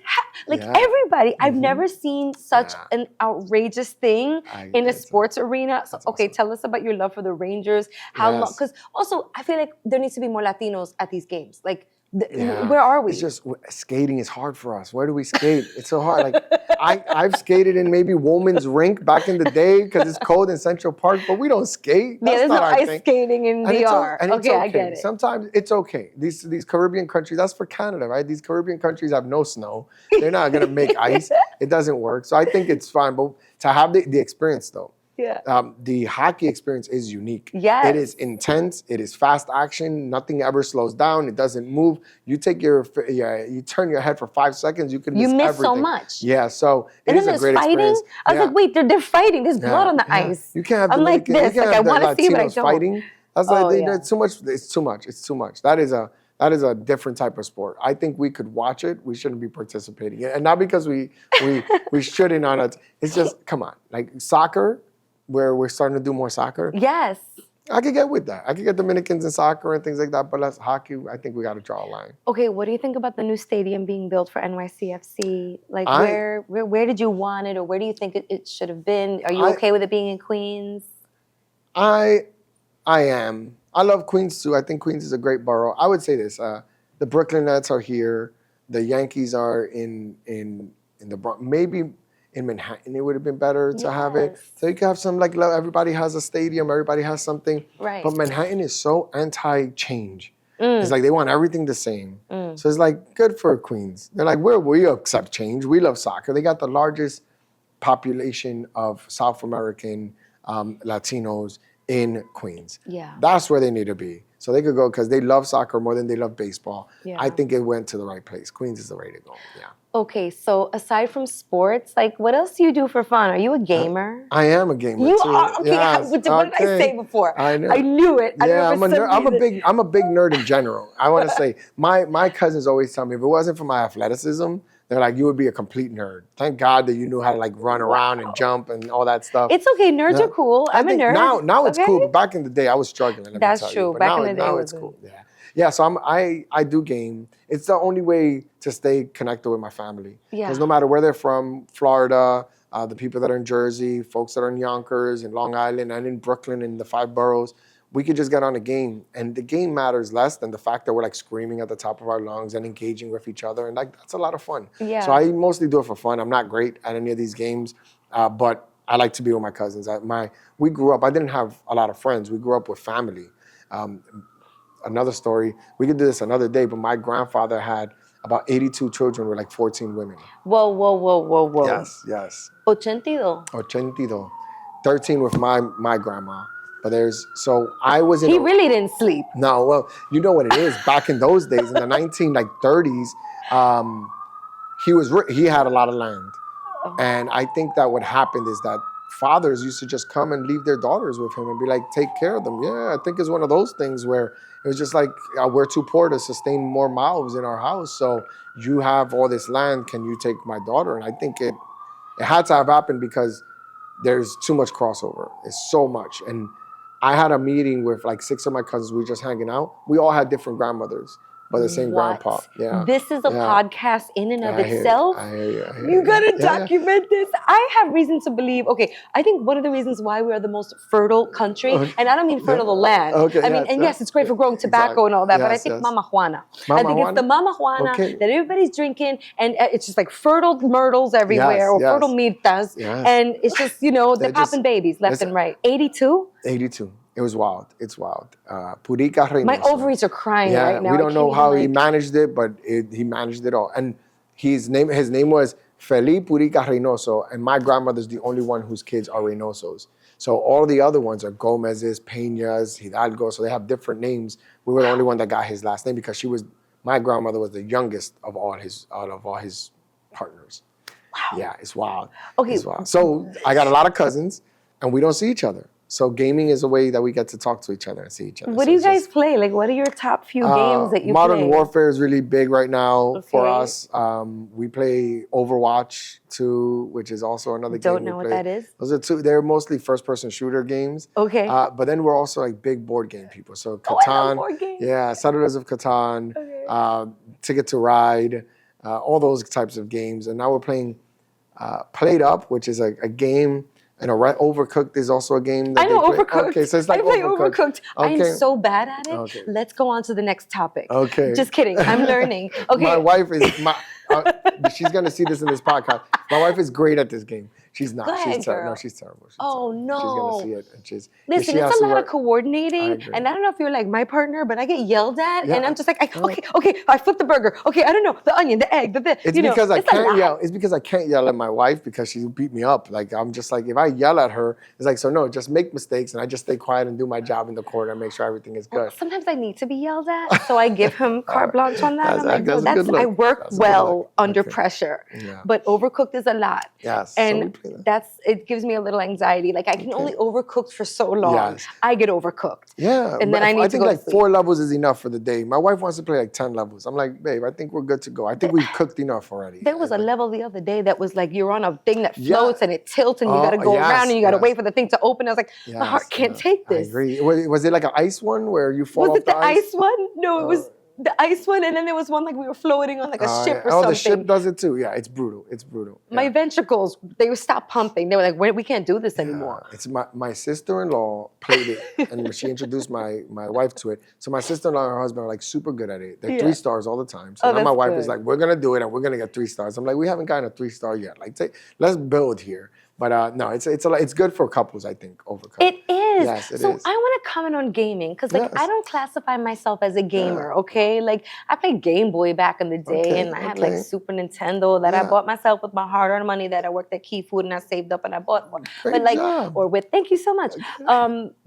[SPEAKER 2] like
[SPEAKER 3] Yeah.
[SPEAKER 2] everybody? I've
[SPEAKER 3] Mhm.
[SPEAKER 2] never seen such
[SPEAKER 3] Yeah.
[SPEAKER 2] an outrageous thing in a
[SPEAKER 3] It's
[SPEAKER 2] sports arena. So
[SPEAKER 3] that's
[SPEAKER 2] okay,
[SPEAKER 3] awesome.
[SPEAKER 2] tell us about your love for the Rangers. How long?
[SPEAKER 3] Yes.
[SPEAKER 2] Because also I feel like there needs to be more Latinos at these games. Like
[SPEAKER 3] Yeah.
[SPEAKER 2] where are we?
[SPEAKER 3] It's just skating is hard for us. Where do we skate? It's so hard. Like I've skated in maybe Woman's Rink back in the day because it's cold in Central Park, but we don't skate. That's
[SPEAKER 2] there's
[SPEAKER 3] not
[SPEAKER 2] no
[SPEAKER 3] our
[SPEAKER 2] ice
[SPEAKER 3] thing.
[SPEAKER 2] skating in
[SPEAKER 3] And it's
[SPEAKER 2] DR.
[SPEAKER 3] and it's
[SPEAKER 2] Okay, I get it.
[SPEAKER 3] Sometimes it's okay. These Caribbean countries, that's for Canada, right? These Caribbean countries have no snow. They're not gonna make ice. It doesn't work. So I think it's fine. But to have the experience though,
[SPEAKER 2] Yeah.
[SPEAKER 3] the hockey experience is unique.
[SPEAKER 2] Yes.
[SPEAKER 3] It is intense. It is fast action. Nothing ever slows down. It doesn't move. You you turn your head for 5 seconds. You can
[SPEAKER 2] You
[SPEAKER 3] miss
[SPEAKER 2] miss
[SPEAKER 3] everything.
[SPEAKER 2] so much.
[SPEAKER 3] Yeah. So it
[SPEAKER 2] And
[SPEAKER 3] is
[SPEAKER 2] then
[SPEAKER 3] a
[SPEAKER 2] there's
[SPEAKER 3] great
[SPEAKER 2] fighting.
[SPEAKER 3] experience.
[SPEAKER 2] I was
[SPEAKER 3] Yeah.
[SPEAKER 2] like, wait, they're fighting. There's blood on the
[SPEAKER 3] Yeah.
[SPEAKER 2] ice.
[SPEAKER 3] You can't have
[SPEAKER 2] I'm like
[SPEAKER 3] Dominican.
[SPEAKER 2] this.
[SPEAKER 3] You
[SPEAKER 2] Like
[SPEAKER 3] can't
[SPEAKER 2] I
[SPEAKER 3] have the
[SPEAKER 2] want to see, but I
[SPEAKER 3] Latinos
[SPEAKER 2] don't.
[SPEAKER 3] fighting. That's
[SPEAKER 2] Oh,
[SPEAKER 3] like
[SPEAKER 2] yeah.
[SPEAKER 3] it's too much. It's too much. It's too much. That is a different type of sport. I think we could watch it. We shouldn't be participating in it. And not because we shouldn't on it. It's just come on. Like soccer, where we're starting to do more soccer.
[SPEAKER 2] Yes.
[SPEAKER 3] I could get with that. I could get Dominicans in soccer and things like that. But that's hockey. I think we got to draw a line.
[SPEAKER 2] Okay, what do you think about the new stadium being built for NYCFC? Like
[SPEAKER 3] I-
[SPEAKER 2] where did you want it, or where do you think it should have been? Are you
[SPEAKER 3] I-
[SPEAKER 2] okay with it being in Queens?
[SPEAKER 3] I am. I love Queens too. I think Queens is a great borough. I would say this: the Brooklyn Nets are here. The Yankees are in the Bronx. Maybe in Manhattan, it would have been better to have it.
[SPEAKER 2] Yes.
[SPEAKER 3] So you could have some like everybody has a stadium. Everybody has something.
[SPEAKER 2] Right.
[SPEAKER 3] But Manhattan is so anti-change. It's like they want everything the same. So it's like good for Queens. They're like we accept change. We love soccer. They got the largest population of South American Latinos in Queens.
[SPEAKER 2] Yeah.
[SPEAKER 3] That's where they need to be. So they could go because they love soccer more than they love baseball.
[SPEAKER 2] Yeah.
[SPEAKER 3] I think it went to the right place. Queens is the way to go. Yeah.
[SPEAKER 2] Okay, so aside from sports, like what else do you do for fun? Are you a gamer?
[SPEAKER 3] I am a gamer
[SPEAKER 2] You
[SPEAKER 3] too.
[SPEAKER 2] are okay.
[SPEAKER 3] Yes,
[SPEAKER 2] What did I say before?
[SPEAKER 3] I know.
[SPEAKER 2] I knew it. I
[SPEAKER 3] Yeah,
[SPEAKER 2] remember some reason.
[SPEAKER 3] I'm a big nerd in general. I want to say my cousins always tell me if it wasn't for my athleticism, they're like you would be a complete nerd. Thank God that you knew how to like run around and jump and all that stuff.
[SPEAKER 2] It's okay. Nerds
[SPEAKER 3] Yeah.
[SPEAKER 2] are cool.
[SPEAKER 3] I
[SPEAKER 2] I'm a
[SPEAKER 3] think
[SPEAKER 2] nerd.
[SPEAKER 3] Now it's
[SPEAKER 2] okay?
[SPEAKER 3] cool, but back in the day I was struggling. Let me
[SPEAKER 2] That's
[SPEAKER 3] tell you.
[SPEAKER 2] true.
[SPEAKER 3] But
[SPEAKER 2] Back
[SPEAKER 3] now,
[SPEAKER 2] in the day,
[SPEAKER 3] now
[SPEAKER 2] it
[SPEAKER 3] it's
[SPEAKER 2] wasn't.
[SPEAKER 3] cool. Yeah. Yeah, so I do game. It's the only way to stay connected with my family.
[SPEAKER 2] Yeah.
[SPEAKER 3] Because no matter where they're from, Florida, the people that are in Jersey, folks that are in Yonkers, in Long Island, and in Brooklyn, in the 5 boroughs, we could just get on a game. And the game matters less than the fact that we're like screaming at the top of our lungs and engaging with each other. And like that's a lot of fun.
[SPEAKER 2] Yeah.
[SPEAKER 3] So I mostly do it for fun. I'm not great at any of these games, but I like to be with my cousins. We grew up, I didn't have a lot of friends. We grew up with family. Another story, we could do this another day, but my grandfather had about 82 children with like 14 women.
[SPEAKER 2] Whoa.
[SPEAKER 3] Yes.
[SPEAKER 2] 82.
[SPEAKER 3] 82. 13 with my grandma. But so I was in
[SPEAKER 2] He really didn't sleep.
[SPEAKER 3] No, well, you know what it is. Back in those days, in the 30s, he had a lot of land.
[SPEAKER 2] Oh.
[SPEAKER 3] And I think that what happened is that fathers used to just come and leave their daughters with him and be like, take care of them. Yeah, I think it's one of those things where it was just like, we're too poor to sustain more mouths in our house. So you have all this land. Can you take my daughter? And I think it had to have happened because there's too much crossover. It's so much. And I had a meeting with like 6 of my cousins. We were just hanging out. We all had different grandmothers, but the same grandpa. Yeah.
[SPEAKER 2] This is a podcast in and of itself.
[SPEAKER 3] I hear you.
[SPEAKER 2] You gotta document this. I have reason to believe. Okay, I think one of the reasons why we are the most fertile country, and I don't mean fertile the land.
[SPEAKER 3] Okay,
[SPEAKER 2] I mean, yes, it's great for growing tobacco and all that, but I think Mama Juana. I think it's the Mama Juana that everybody's drinking, and it's just like fertile myrtles everywhere, or fertile mirtas, and it's just they're popping babies left and right. 82.
[SPEAKER 3] 82. It was wild. It's wild. Purica Reynoso.
[SPEAKER 2] My ovaries are crying right now.
[SPEAKER 3] We don't know how he managed it, but he managed it all. And his name was Felipe Purica Reynoso, and my grandmother's the only one whose kids are Reynosos. So all the other ones are Gomez's, Peñas, Hidalgo, so they have different names. We were the only one that got his last name because my grandmother was the youngest of all his partners. Wow. Yeah, it's wild.
[SPEAKER 2] Okay.
[SPEAKER 3] It's wild. So I got a lot of cousins, and we don't see each other. So gaming is a way that we get to talk to each other and see each other.
[SPEAKER 2] What
[SPEAKER 3] So
[SPEAKER 2] do you
[SPEAKER 3] it's
[SPEAKER 2] guys
[SPEAKER 3] just-
[SPEAKER 2] play? Like, what are your top few games that you
[SPEAKER 3] Modern
[SPEAKER 2] play?
[SPEAKER 3] Warfare is really big right now for
[SPEAKER 2] Okay.
[SPEAKER 3] us. We play Overwatch 2, which is also another game
[SPEAKER 2] Don't
[SPEAKER 3] we
[SPEAKER 2] know what
[SPEAKER 3] play.
[SPEAKER 2] that is.
[SPEAKER 3] Those are two. They're mostly first-person shooter games.
[SPEAKER 2] Okay.
[SPEAKER 3] But then we're also like big board game people. So
[SPEAKER 2] Oh, I love
[SPEAKER 3] Catan,
[SPEAKER 2] board games.
[SPEAKER 3] yeah, Settlers of Catan,
[SPEAKER 2] Okay.
[SPEAKER 3] Ticket to Ride, all those types of games. And now we're playing Played Up, which is a game. And Overcooked is also a game that
[SPEAKER 2] I know
[SPEAKER 3] they play.
[SPEAKER 2] Overcooked.
[SPEAKER 3] Okay, so it's like
[SPEAKER 2] I play Overcooked. I
[SPEAKER 3] Okay.
[SPEAKER 2] am so bad at it.
[SPEAKER 3] Okay.
[SPEAKER 2] Let's go on to the next topic.
[SPEAKER 3] Okay.
[SPEAKER 2] Just kidding. I'm learning. Okay.
[SPEAKER 3] My wife is she's gonna see this in this podcast. My wife is great at this game. She's not.
[SPEAKER 2] Go ahead,
[SPEAKER 3] She's terrible.
[SPEAKER 2] girl.
[SPEAKER 3] No, she's terrible. She's
[SPEAKER 2] Oh,
[SPEAKER 3] terrible.
[SPEAKER 2] no.
[SPEAKER 3] She's gonna see it, and she's.
[SPEAKER 2] Listen,
[SPEAKER 3] she has
[SPEAKER 2] it's a
[SPEAKER 3] to
[SPEAKER 2] lot of
[SPEAKER 3] work-
[SPEAKER 2] coordinating,
[SPEAKER 3] I agree.
[SPEAKER 2] and I don't know if you're like my partner, but I get yelled at,
[SPEAKER 3] Yeah.
[SPEAKER 2] and I'm just like, okay, I flipped the burger. Okay, I don't know, the onion, the egg, the
[SPEAKER 3] It's
[SPEAKER 2] you know,
[SPEAKER 3] because I
[SPEAKER 2] it's a
[SPEAKER 3] can't
[SPEAKER 2] lot.
[SPEAKER 3] yell. It's because I can't yell at my wife because she beat me up. Like I'm just like if I yell at her, it's like so no, just make mistakes and I just stay quiet and do my job in the corner and make sure everything is
[SPEAKER 2] Well,
[SPEAKER 3] good.
[SPEAKER 2] sometimes I need to be yelled at, so I give him carte blanche on that. I'm like,
[SPEAKER 3] That's
[SPEAKER 2] no,
[SPEAKER 3] a good look.
[SPEAKER 2] I work
[SPEAKER 3] That's a good
[SPEAKER 2] well
[SPEAKER 3] look.
[SPEAKER 2] under
[SPEAKER 3] Okay.
[SPEAKER 2] pressure,
[SPEAKER 3] Yeah.
[SPEAKER 2] but Overcooked is a lot.
[SPEAKER 3] Yes. so we
[SPEAKER 2] And
[SPEAKER 3] play that.
[SPEAKER 2] it gives me a little anxiety. Like I can
[SPEAKER 3] Okay.
[SPEAKER 2] only overcook for so long.
[SPEAKER 3] Yes.
[SPEAKER 2] I get overcooked.
[SPEAKER 3] Yeah,
[SPEAKER 2] and then
[SPEAKER 3] but
[SPEAKER 2] I need to
[SPEAKER 3] think
[SPEAKER 2] go to
[SPEAKER 3] like
[SPEAKER 2] sleep.
[SPEAKER 3] 4 levels is enough for the day. My wife wants to play like 10 levels. I'm like, babe, I think we're good to go. I think we've cooked enough already.
[SPEAKER 2] There was a level the other day that was like you're on a thing that
[SPEAKER 3] Yeah.
[SPEAKER 2] floats and it tilts and you got to go
[SPEAKER 3] yes,
[SPEAKER 2] around and you got to
[SPEAKER 3] yes.
[SPEAKER 2] wait for the thing to open. I was like, my heart
[SPEAKER 3] Yes,
[SPEAKER 2] can't
[SPEAKER 3] yes,
[SPEAKER 2] take this.
[SPEAKER 3] I agree. Was it like an ice one where you fall
[SPEAKER 2] Was
[SPEAKER 3] off
[SPEAKER 2] it the ice one? No, it
[SPEAKER 3] Oh.
[SPEAKER 2] was the ice one, and then there was one like we were floating on like a ship or
[SPEAKER 3] Oh,
[SPEAKER 2] something.
[SPEAKER 3] the ship does it too. Yeah, it's brutal. It's brutal.
[SPEAKER 2] My
[SPEAKER 3] Yeah.
[SPEAKER 2] ventricles, they would stop pumping. They were like, we can't do this anymore.
[SPEAKER 3] It's my sister-in-law played it, and she introduced my wife to it. So my sister-in-law and her husband are like super good at it. They're
[SPEAKER 2] Yeah.
[SPEAKER 3] 3 stars all the time. So
[SPEAKER 2] Oh,
[SPEAKER 3] now my
[SPEAKER 2] that's
[SPEAKER 3] wife is
[SPEAKER 2] good.
[SPEAKER 3] like, we're gonna do it, and we're gonna get 3 stars. I'm like, we haven't gotten a 3-star yet. Like, let's build here. But no, it's good for couples, I think. Overcooked.
[SPEAKER 2] It is.
[SPEAKER 3] Yes, it
[SPEAKER 2] so
[SPEAKER 3] is.
[SPEAKER 2] I want to comment on gaming because like
[SPEAKER 3] Yes.
[SPEAKER 2] I don't classify myself as a gamer, okay? Like I played Game Boy back in the day
[SPEAKER 3] Okay,
[SPEAKER 2] and I had like
[SPEAKER 3] okay.
[SPEAKER 2] Super Nintendo that I
[SPEAKER 3] Yeah.
[SPEAKER 2] bought myself with my hard-earned money that I worked at Key Food and I saved up and I bought one.
[SPEAKER 3] Great
[SPEAKER 2] but like
[SPEAKER 3] job.
[SPEAKER 2] or with thank you so much.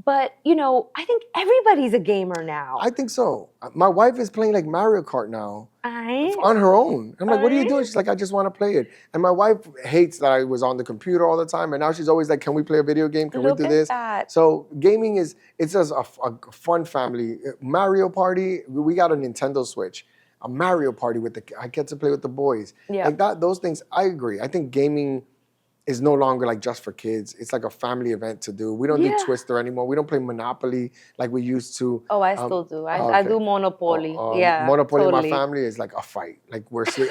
[SPEAKER 2] But you know, I think everybody's a gamer now.
[SPEAKER 3] I think so. My wife is playing like Mario Kart now.
[SPEAKER 2] I
[SPEAKER 3] On her own. I'm like, what are you
[SPEAKER 2] Right.
[SPEAKER 3] doing? She's like, I just want to play it. And my wife hates that I was on the computer all the time. And now she's always like, can we play a video game? Can
[SPEAKER 2] Look
[SPEAKER 3] we do
[SPEAKER 2] at
[SPEAKER 3] this?
[SPEAKER 2] that.
[SPEAKER 3] So gaming it's just a fun family. Mario Party, we got a Nintendo Switch. A Mario Party I get to play with the boys.
[SPEAKER 2] Yeah.
[SPEAKER 3] Like that, those things, I agree. I think gaming is no longer like just for kids. It's like a family event to do. We don't
[SPEAKER 2] Yeah.
[SPEAKER 3] do Twister anymore. We don't play Monopoly like we used to.
[SPEAKER 2] Oh, I still do. I
[SPEAKER 3] okay.
[SPEAKER 2] do Monopoly. Yeah.
[SPEAKER 3] Monopoly
[SPEAKER 2] totally.
[SPEAKER 3] in my family is like a fight. Like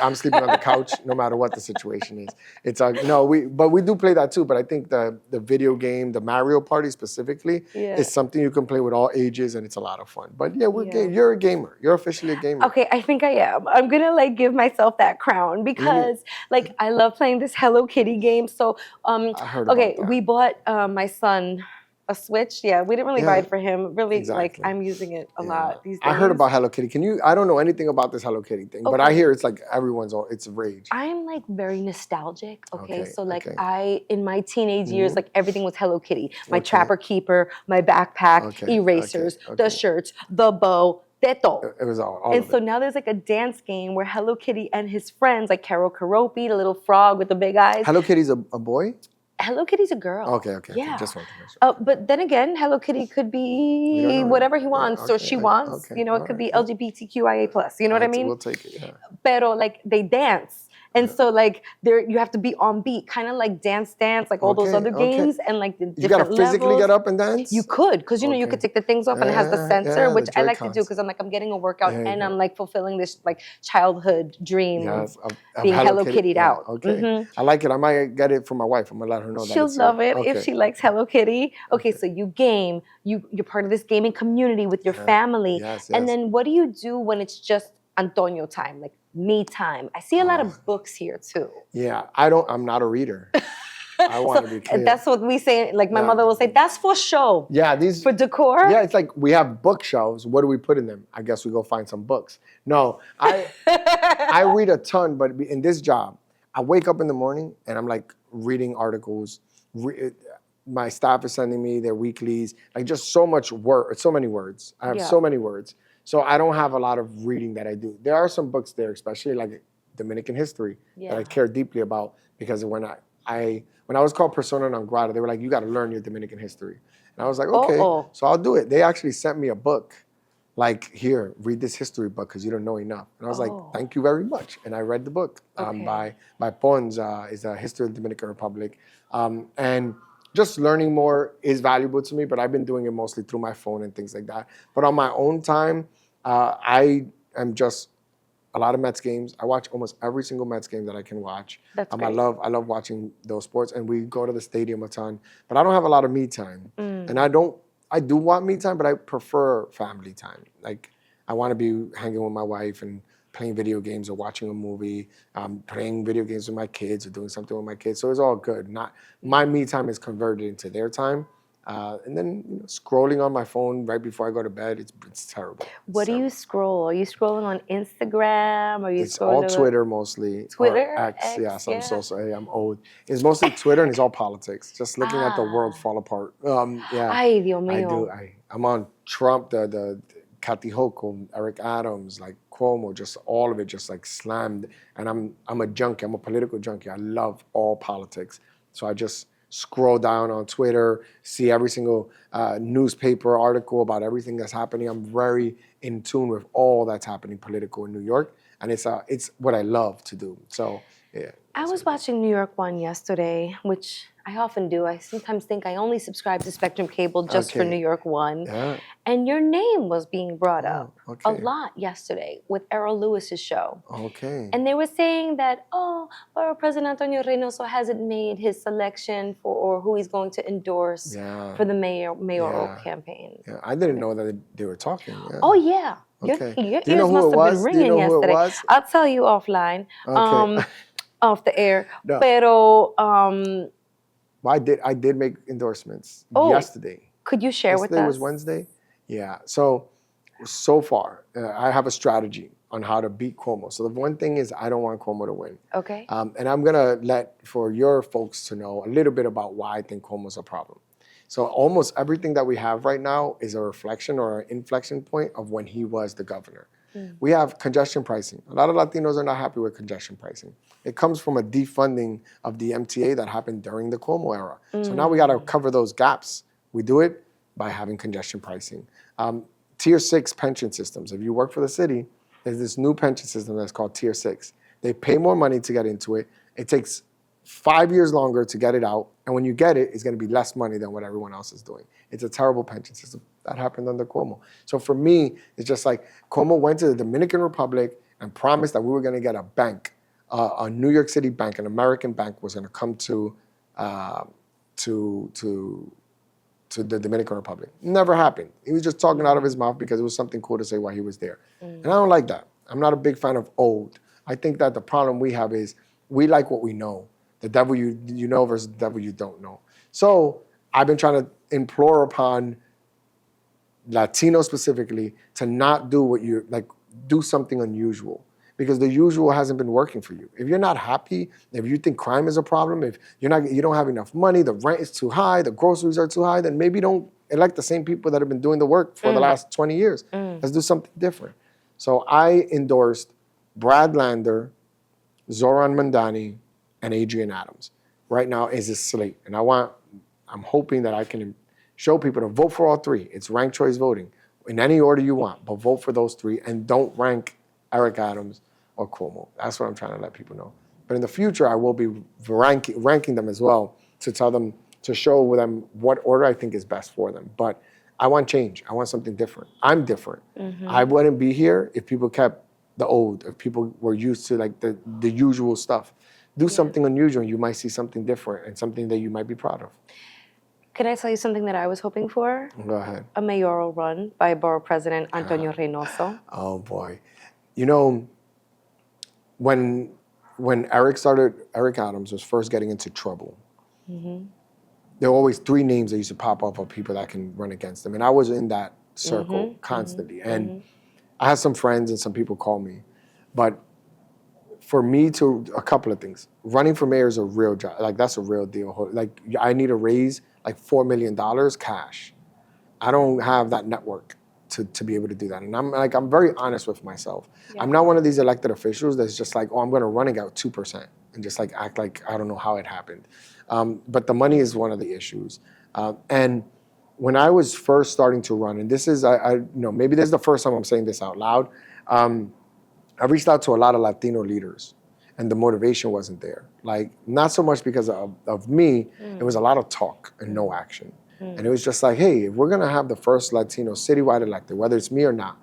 [SPEAKER 3] I'm sleeping on the couch no matter what the situation is. It's but we do play that too. But I think the video game, the Mario Party specifically,
[SPEAKER 2] Yeah.
[SPEAKER 3] is something you can play with all ages and it's a lot of fun. But yeah,
[SPEAKER 2] Yeah.
[SPEAKER 3] You're a gamer. You're officially a gamer.
[SPEAKER 2] Okay, I think I am. I'm gonna like give myself that crown because like I love playing this Hello Kitty game. So
[SPEAKER 3] I heard about
[SPEAKER 2] okay,
[SPEAKER 3] that.
[SPEAKER 2] we bought my son a Switch. Yeah, we didn't really buy
[SPEAKER 3] Yeah,
[SPEAKER 2] it for him. Really, like
[SPEAKER 3] exactly.
[SPEAKER 2] I'm using it a
[SPEAKER 3] Yeah.
[SPEAKER 2] lot these days.
[SPEAKER 3] I heard about Hello Kitty. I don't know anything about this Hello Kitty thing, but I
[SPEAKER 2] Okay.
[SPEAKER 3] hear it's like it's a rage.
[SPEAKER 2] I'm like very nostalgic. Okay,
[SPEAKER 3] Okay,
[SPEAKER 2] so like
[SPEAKER 3] okay.
[SPEAKER 2] in my teenage years,
[SPEAKER 3] Mhm.
[SPEAKER 2] like everything was Hello Kitty. My
[SPEAKER 3] Okay.
[SPEAKER 2] Trapper Keeper, my backpack,
[SPEAKER 3] Okay,
[SPEAKER 2] erasers,
[SPEAKER 3] okay,
[SPEAKER 2] the
[SPEAKER 3] okay.
[SPEAKER 2] shirts, the bow, teto.
[SPEAKER 3] It was all
[SPEAKER 2] And
[SPEAKER 3] of
[SPEAKER 2] so
[SPEAKER 3] it.
[SPEAKER 2] now there's like a dance game where Hello Kitty and his friends, like Carol Karopi, the little frog with the big eyes.
[SPEAKER 3] Hello Kitty's a boy?
[SPEAKER 2] Hello Kitty's a girl.
[SPEAKER 3] Okay.
[SPEAKER 2] Yeah.
[SPEAKER 3] Just wanted to make sure.
[SPEAKER 2] But then again, Hello Kitty could
[SPEAKER 3] We don't
[SPEAKER 2] be
[SPEAKER 3] know.
[SPEAKER 2] whatever he
[SPEAKER 3] Yeah,
[SPEAKER 2] wants or
[SPEAKER 3] okay,
[SPEAKER 2] she wants.
[SPEAKER 3] okay,
[SPEAKER 2] You know, it could be
[SPEAKER 3] alright.
[SPEAKER 2] LGBTQIA plus. You know what I mean?
[SPEAKER 3] We'll take it. Yeah.
[SPEAKER 2] Pero like they dance. And so like you have to be on beat, kind of like Dance, like all those
[SPEAKER 3] Okay,
[SPEAKER 2] other
[SPEAKER 3] okay.
[SPEAKER 2] games and like the
[SPEAKER 3] You gotta
[SPEAKER 2] different
[SPEAKER 3] physically
[SPEAKER 2] levels.
[SPEAKER 3] get up and dance.
[SPEAKER 2] You could, because you know you
[SPEAKER 3] Okay.
[SPEAKER 2] could take the things off and it has the
[SPEAKER 3] Yeah,
[SPEAKER 2] sensor,
[SPEAKER 3] yeah, the
[SPEAKER 2] which I like to do
[SPEAKER 3] Joy-Cons.
[SPEAKER 2] because I'm like I'm getting a workout
[SPEAKER 3] There you
[SPEAKER 2] and
[SPEAKER 3] go.
[SPEAKER 2] I'm like fulfilling this like childhood dream
[SPEAKER 3] Yes,
[SPEAKER 2] of
[SPEAKER 3] of
[SPEAKER 2] being Hello Kitty'd
[SPEAKER 3] yeah,
[SPEAKER 2] out.
[SPEAKER 3] Okay.
[SPEAKER 2] Mhm.
[SPEAKER 3] I like it. I might get it for my wife. I'm gonna let her know that.
[SPEAKER 2] She'll
[SPEAKER 3] it's
[SPEAKER 2] love it
[SPEAKER 3] okay.
[SPEAKER 2] if she likes Hello Kitty. Okay, so you game, you're part of this gaming community with your
[SPEAKER 3] Yeah.
[SPEAKER 2] family.
[SPEAKER 3] Yes,
[SPEAKER 2] And
[SPEAKER 3] yes.
[SPEAKER 2] then what do you do when it's just Antonio time, like me time? I see a lot of books here too.
[SPEAKER 3] Yeah, I'm not a reader. I want to be clear.
[SPEAKER 2] That's what we say, like my
[SPEAKER 3] Yeah.
[SPEAKER 2] mother will say, that's for show.
[SPEAKER 3] Yeah, these.
[SPEAKER 2] For decor?
[SPEAKER 3] Yeah, it's like we have bookshelves. What do we put in them? I guess we go find some books. No, I read a ton, but in this job, I wake up in the morning and I'm like reading articles. My staff is sending me their weeklies, like just so many words. I have
[SPEAKER 2] Yeah.
[SPEAKER 3] so many words. So I don't have a lot of reading that I do. There are some books there, especially like Dominican history that I care deeply about because when I was called persona non grata, they were like, you got to learn your Dominican history. And I was like, okay,
[SPEAKER 2] Uh-oh.
[SPEAKER 3] so I'll do it. They actually sent me a book. Like, here, read this history book because you don't know enough. And I was like, thank you very much. And I read the book by Pons, is a history of the Dominican Republic. And just learning more is valuable to me, but I've been doing it mostly through my phone and things like that. But on my own time, I am just a lot of Mets games. I watch almost every single Mets game that I can watch.
[SPEAKER 2] That's
[SPEAKER 3] I
[SPEAKER 2] great.
[SPEAKER 3] love watching those sports, and we go to the stadium a ton. But I don't have a lot of me time, and I do want me time, but I prefer family time. Like, I want to be hanging with my wife and playing video games or watching a movie, playing video games with my kids or doing something with my kids. So it's all good. Not my me time is converted into their time. And then scrolling on my phone right before I go to bed, it's terrible.
[SPEAKER 2] What do you scroll? Are you scrolling on Instagram? Or are you
[SPEAKER 3] It's all
[SPEAKER 2] scrolling
[SPEAKER 3] Twitter mostly.
[SPEAKER 2] Twitter?
[SPEAKER 3] Or X,
[SPEAKER 2] X,
[SPEAKER 3] yes,
[SPEAKER 2] yeah.
[SPEAKER 3] I'm old. It's mostly Twitter and it's all politics. Just looking at the world fall apart. Yeah.
[SPEAKER 2] Ay, Dios
[SPEAKER 3] I
[SPEAKER 2] mío.
[SPEAKER 3] do. I'm on Trump, the Kathy Hochul, Eric Adams, like Cuomo, just all of it just like slammed. And I'm a junkie. I'm a political junkie. I love all politics. So I just scroll down on Twitter, see every single newspaper article about everything that's happening. I'm very in tune with all that's happening political in New York, and it's what I love to do. So yeah.
[SPEAKER 2] I was watching New York One yesterday, which I often do. I sometimes think I only subscribe to Spectrum Cable just for
[SPEAKER 3] Okay.
[SPEAKER 2] New York One.
[SPEAKER 3] Yeah.
[SPEAKER 2] And your name was being brought up a
[SPEAKER 3] okay.
[SPEAKER 2] lot yesterday with Errol Lewis's show.
[SPEAKER 3] Okay.
[SPEAKER 2] And they were saying that, Borough President Antonio Reynoso hasn't made his selection or who he's going to endorse for the mayoral campaign.
[SPEAKER 3] Yeah, I didn't know that they were talking. Yeah.
[SPEAKER 2] Oh, yeah.
[SPEAKER 3] Okay.
[SPEAKER 2] Your
[SPEAKER 3] Do you know
[SPEAKER 2] ears
[SPEAKER 3] who
[SPEAKER 2] must
[SPEAKER 3] it
[SPEAKER 2] have
[SPEAKER 3] was?
[SPEAKER 2] been
[SPEAKER 3] Do you
[SPEAKER 2] ringing
[SPEAKER 3] know who it
[SPEAKER 2] yesterday.
[SPEAKER 3] was?
[SPEAKER 2] I'll tell you offline,
[SPEAKER 3] Okay.
[SPEAKER 2] off the air.
[SPEAKER 3] No.
[SPEAKER 2] Pero,
[SPEAKER 3] Well, I did make endorsements yesterday.
[SPEAKER 2] could you share with us?
[SPEAKER 3] Yesterday was Wednesday. Yeah. So far, I have a strategy on how to beat Cuomo. So the one thing is I don't want Cuomo to win.
[SPEAKER 2] Okay.
[SPEAKER 3] And I'm gonna for your folks to know a little bit about why I think Cuomo's a problem. So almost everything that we have right now is a reflection or an inflection point of when he was the governor. We have congestion pricing. A lot of Latinos are not happy with congestion pricing. It comes from a defunding of the MTA that happened during the Cuomo era. So now we gotta cover those gaps. We do it by having congestion pricing. Tier 6 pension systems. If you work for the city, there's this new pension system that's called Tier 6. They pay more money to get into it. It takes 5 years longer to get it out. And when you get it, it's going to be less money than what everyone else is doing. It's a terrible pension system. That happened under Cuomo. So for me, it's just like Cuomo went to the Dominican Republic and promised that we were going to get a bank, a New York City bank, an American bank was going to come to the Dominican Republic. Never happened. He was just talking out of his mouth because it was something cool to say while he was there. And I don't like that. I'm not a big fan of old. I think that the problem we have is we like what we know. The devil you know versus the devil you don't know. So I've been trying to implore upon Latinos specifically to not do do something unusual. Because the usual hasn't been working for you. If you're not happy, if you think crime is a problem, if you don't have enough money, the rent is too high, the groceries are too high, then maybe don't elect the same people that have been doing the work for the last 20 years. Let's do something different. So I endorsed Brad Lander, Zoran Mandani, and Adrian Adams. Right now is a slate. And I'm hoping that I can show people to vote for all three. It's ranked choice voting in any order you want, but vote for those three and don't rank Eric Adams or Cuomo. That's what I'm trying to let people know. But in the future, I will be ranking them as well to tell them, to show them what order I think is best for them. But I want change. I want something different. I'm different. I wouldn't be here if people kept the old, if people were used to like the usual stuff. Do something unusual, you might see something different and something that you might be proud of.
[SPEAKER 2] Can I tell you something that I was hoping for?
[SPEAKER 3] Go ahead.
[SPEAKER 2] A mayoral run by Borough President Antonio Reynoso.
[SPEAKER 3] Oh boy. You know, when Eric Adams was first getting into trouble, there were always three names that used to pop up of people that can run against him. And I was in that circle constantly. And I had some friends and some people call me. But for me a couple of things. Running for mayor is a real job. Like, that's a real deal. Like, I need to raise like $4 million cash. I don't have that network to be able to do that. And I'm very honest with myself. Yeah. I'm not one of these elected officials that's just like, I'm going to run and get 2% and just like act like I don't know how it happened. But the money is one of the issues. And when I was first starting to run, and this is, maybe this is the first time I'm saying this out loud, I reached out to a lot of Latino leaders, and the motivation wasn't there. Like, not so much because of me, it was a lot of talk and no action. And it was just like, hey, if we're gonna have the first Latino citywide elected, whether it's me or not,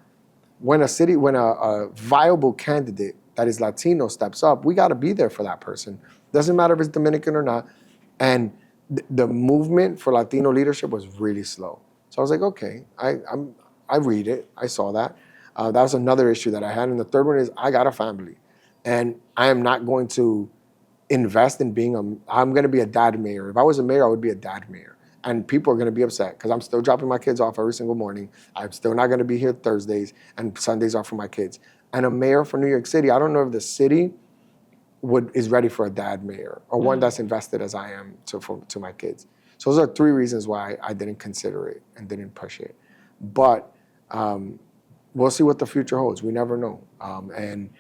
[SPEAKER 3] when a viable candidate that is Latino steps up, we gotta be there for that person. Doesn't matter if it's Dominican or not. And the movement for Latino leadership was really slow. So I was like, okay, I read it, I saw that. That was another issue that I had. And the third one is I got a family. And I am not going to invest in I'm gonna be a dad mayor. If I was a mayor, I would be a dad mayor. And people are gonna be upset because I'm still dropping my kids off every single morning. I'm still not gonna be here Thursdays, and Sundays are for my kids. And a mayor for New York City, I don't know if the city is ready for a dad mayor or one that's invested as I am to my kids. So those are three reasons why I didn't consider it and didn't push it. But we'll see what the future holds. We never know. And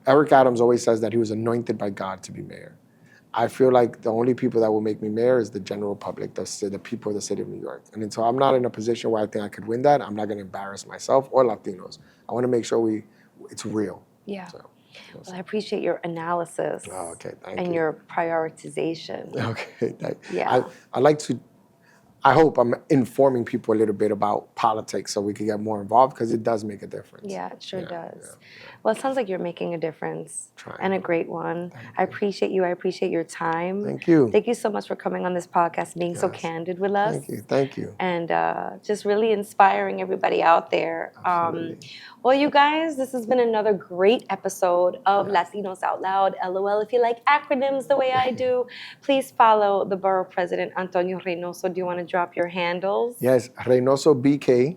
[SPEAKER 3] Eric Adams always says that he was anointed by God to be mayor. I feel like the only people that will make me mayor is the general public, the people of the city of New York. And until I'm not in a position where I think I could win that, I'm not going to embarrass myself or Latinos. I want to make sure it's real.
[SPEAKER 2] Yeah.
[SPEAKER 3] So,
[SPEAKER 2] well, I appreciate your analysis.
[SPEAKER 3] Oh, okay, thank
[SPEAKER 2] and
[SPEAKER 3] you.
[SPEAKER 2] your prioritization.
[SPEAKER 3] Okay, thank you.
[SPEAKER 2] Yeah.
[SPEAKER 3] I hope I'm informing people a little bit about politics so we can get more involved because it does make a difference.
[SPEAKER 2] Yeah, it sure does.
[SPEAKER 3] Yeah.
[SPEAKER 2] Well, it sounds like you're making a difference
[SPEAKER 3] Trying.
[SPEAKER 2] and a great one. I appreciate you. I appreciate your time.
[SPEAKER 3] Thank you.
[SPEAKER 2] Thank you so much for coming on this podcast, being so candid with us.
[SPEAKER 3] Thank you.
[SPEAKER 2] And just really inspiring everybody out there.
[SPEAKER 3] Absolutely.
[SPEAKER 2] Well, you guys, this has been another great episode of Latinos Out Loud. LOL. If you like acronyms the way I do, please follow the Borough President, Antonio Reynoso. Do you want to drop your handles?
[SPEAKER 3] Yes, Reynoso BK,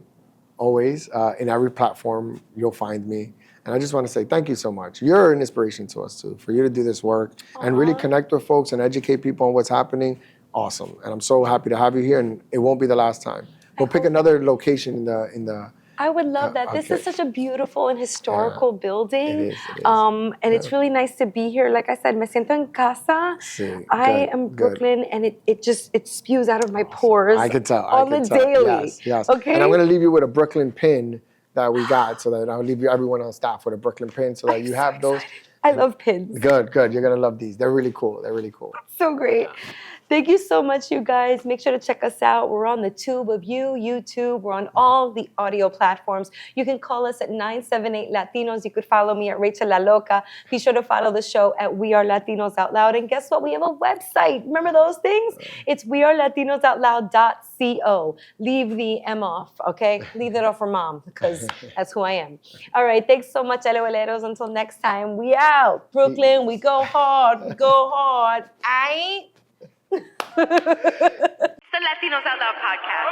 [SPEAKER 3] always. In every platform, you'll find me. And I just want to say thank you so much. You're an inspiration to us, too, for you to do this work and really connect with folks and educate people on what's happening. Awesome. And I'm so happy to have you here, and it won't be the last time. We'll pick another location in the
[SPEAKER 2] I would love that. This is such a beautiful and historical building.
[SPEAKER 3] It is.
[SPEAKER 2] And it's really nice to be here. Like I said, me siento en casa.
[SPEAKER 3] Sí,
[SPEAKER 2] I am Brooklyn, and it spews out of my pores.
[SPEAKER 3] I can tell.
[SPEAKER 2] On the daily.
[SPEAKER 3] Yes.
[SPEAKER 2] Okay.
[SPEAKER 3] And I'm going to leave you with a Brooklyn pin that we got, so that I'll leave everyone on staff with a Brooklyn pin, so that you have those.
[SPEAKER 2] I love pins.
[SPEAKER 3] Good. You're going to love these. They're really cool.
[SPEAKER 2] So great. Thank you so much, you guys. Make sure to check us out. We're on the Tube of YouTube. We're on all the audio platforms. You can call us at 978 Latinos. You could follow me at Rachel La Loca. Be sure to follow the show at We Are Latinos Out Loud. And guess what? We have a website. Remember those things? It's wearelatinosoutloud.co. Leave the M off, okay? Leave that off for mom, because that's who I am. All right. Thanks so much, LOLeros. Until next time, we out. Brooklyn, we go hard. We go hard.
[SPEAKER 1] It's the Latinos Out Loud podcast.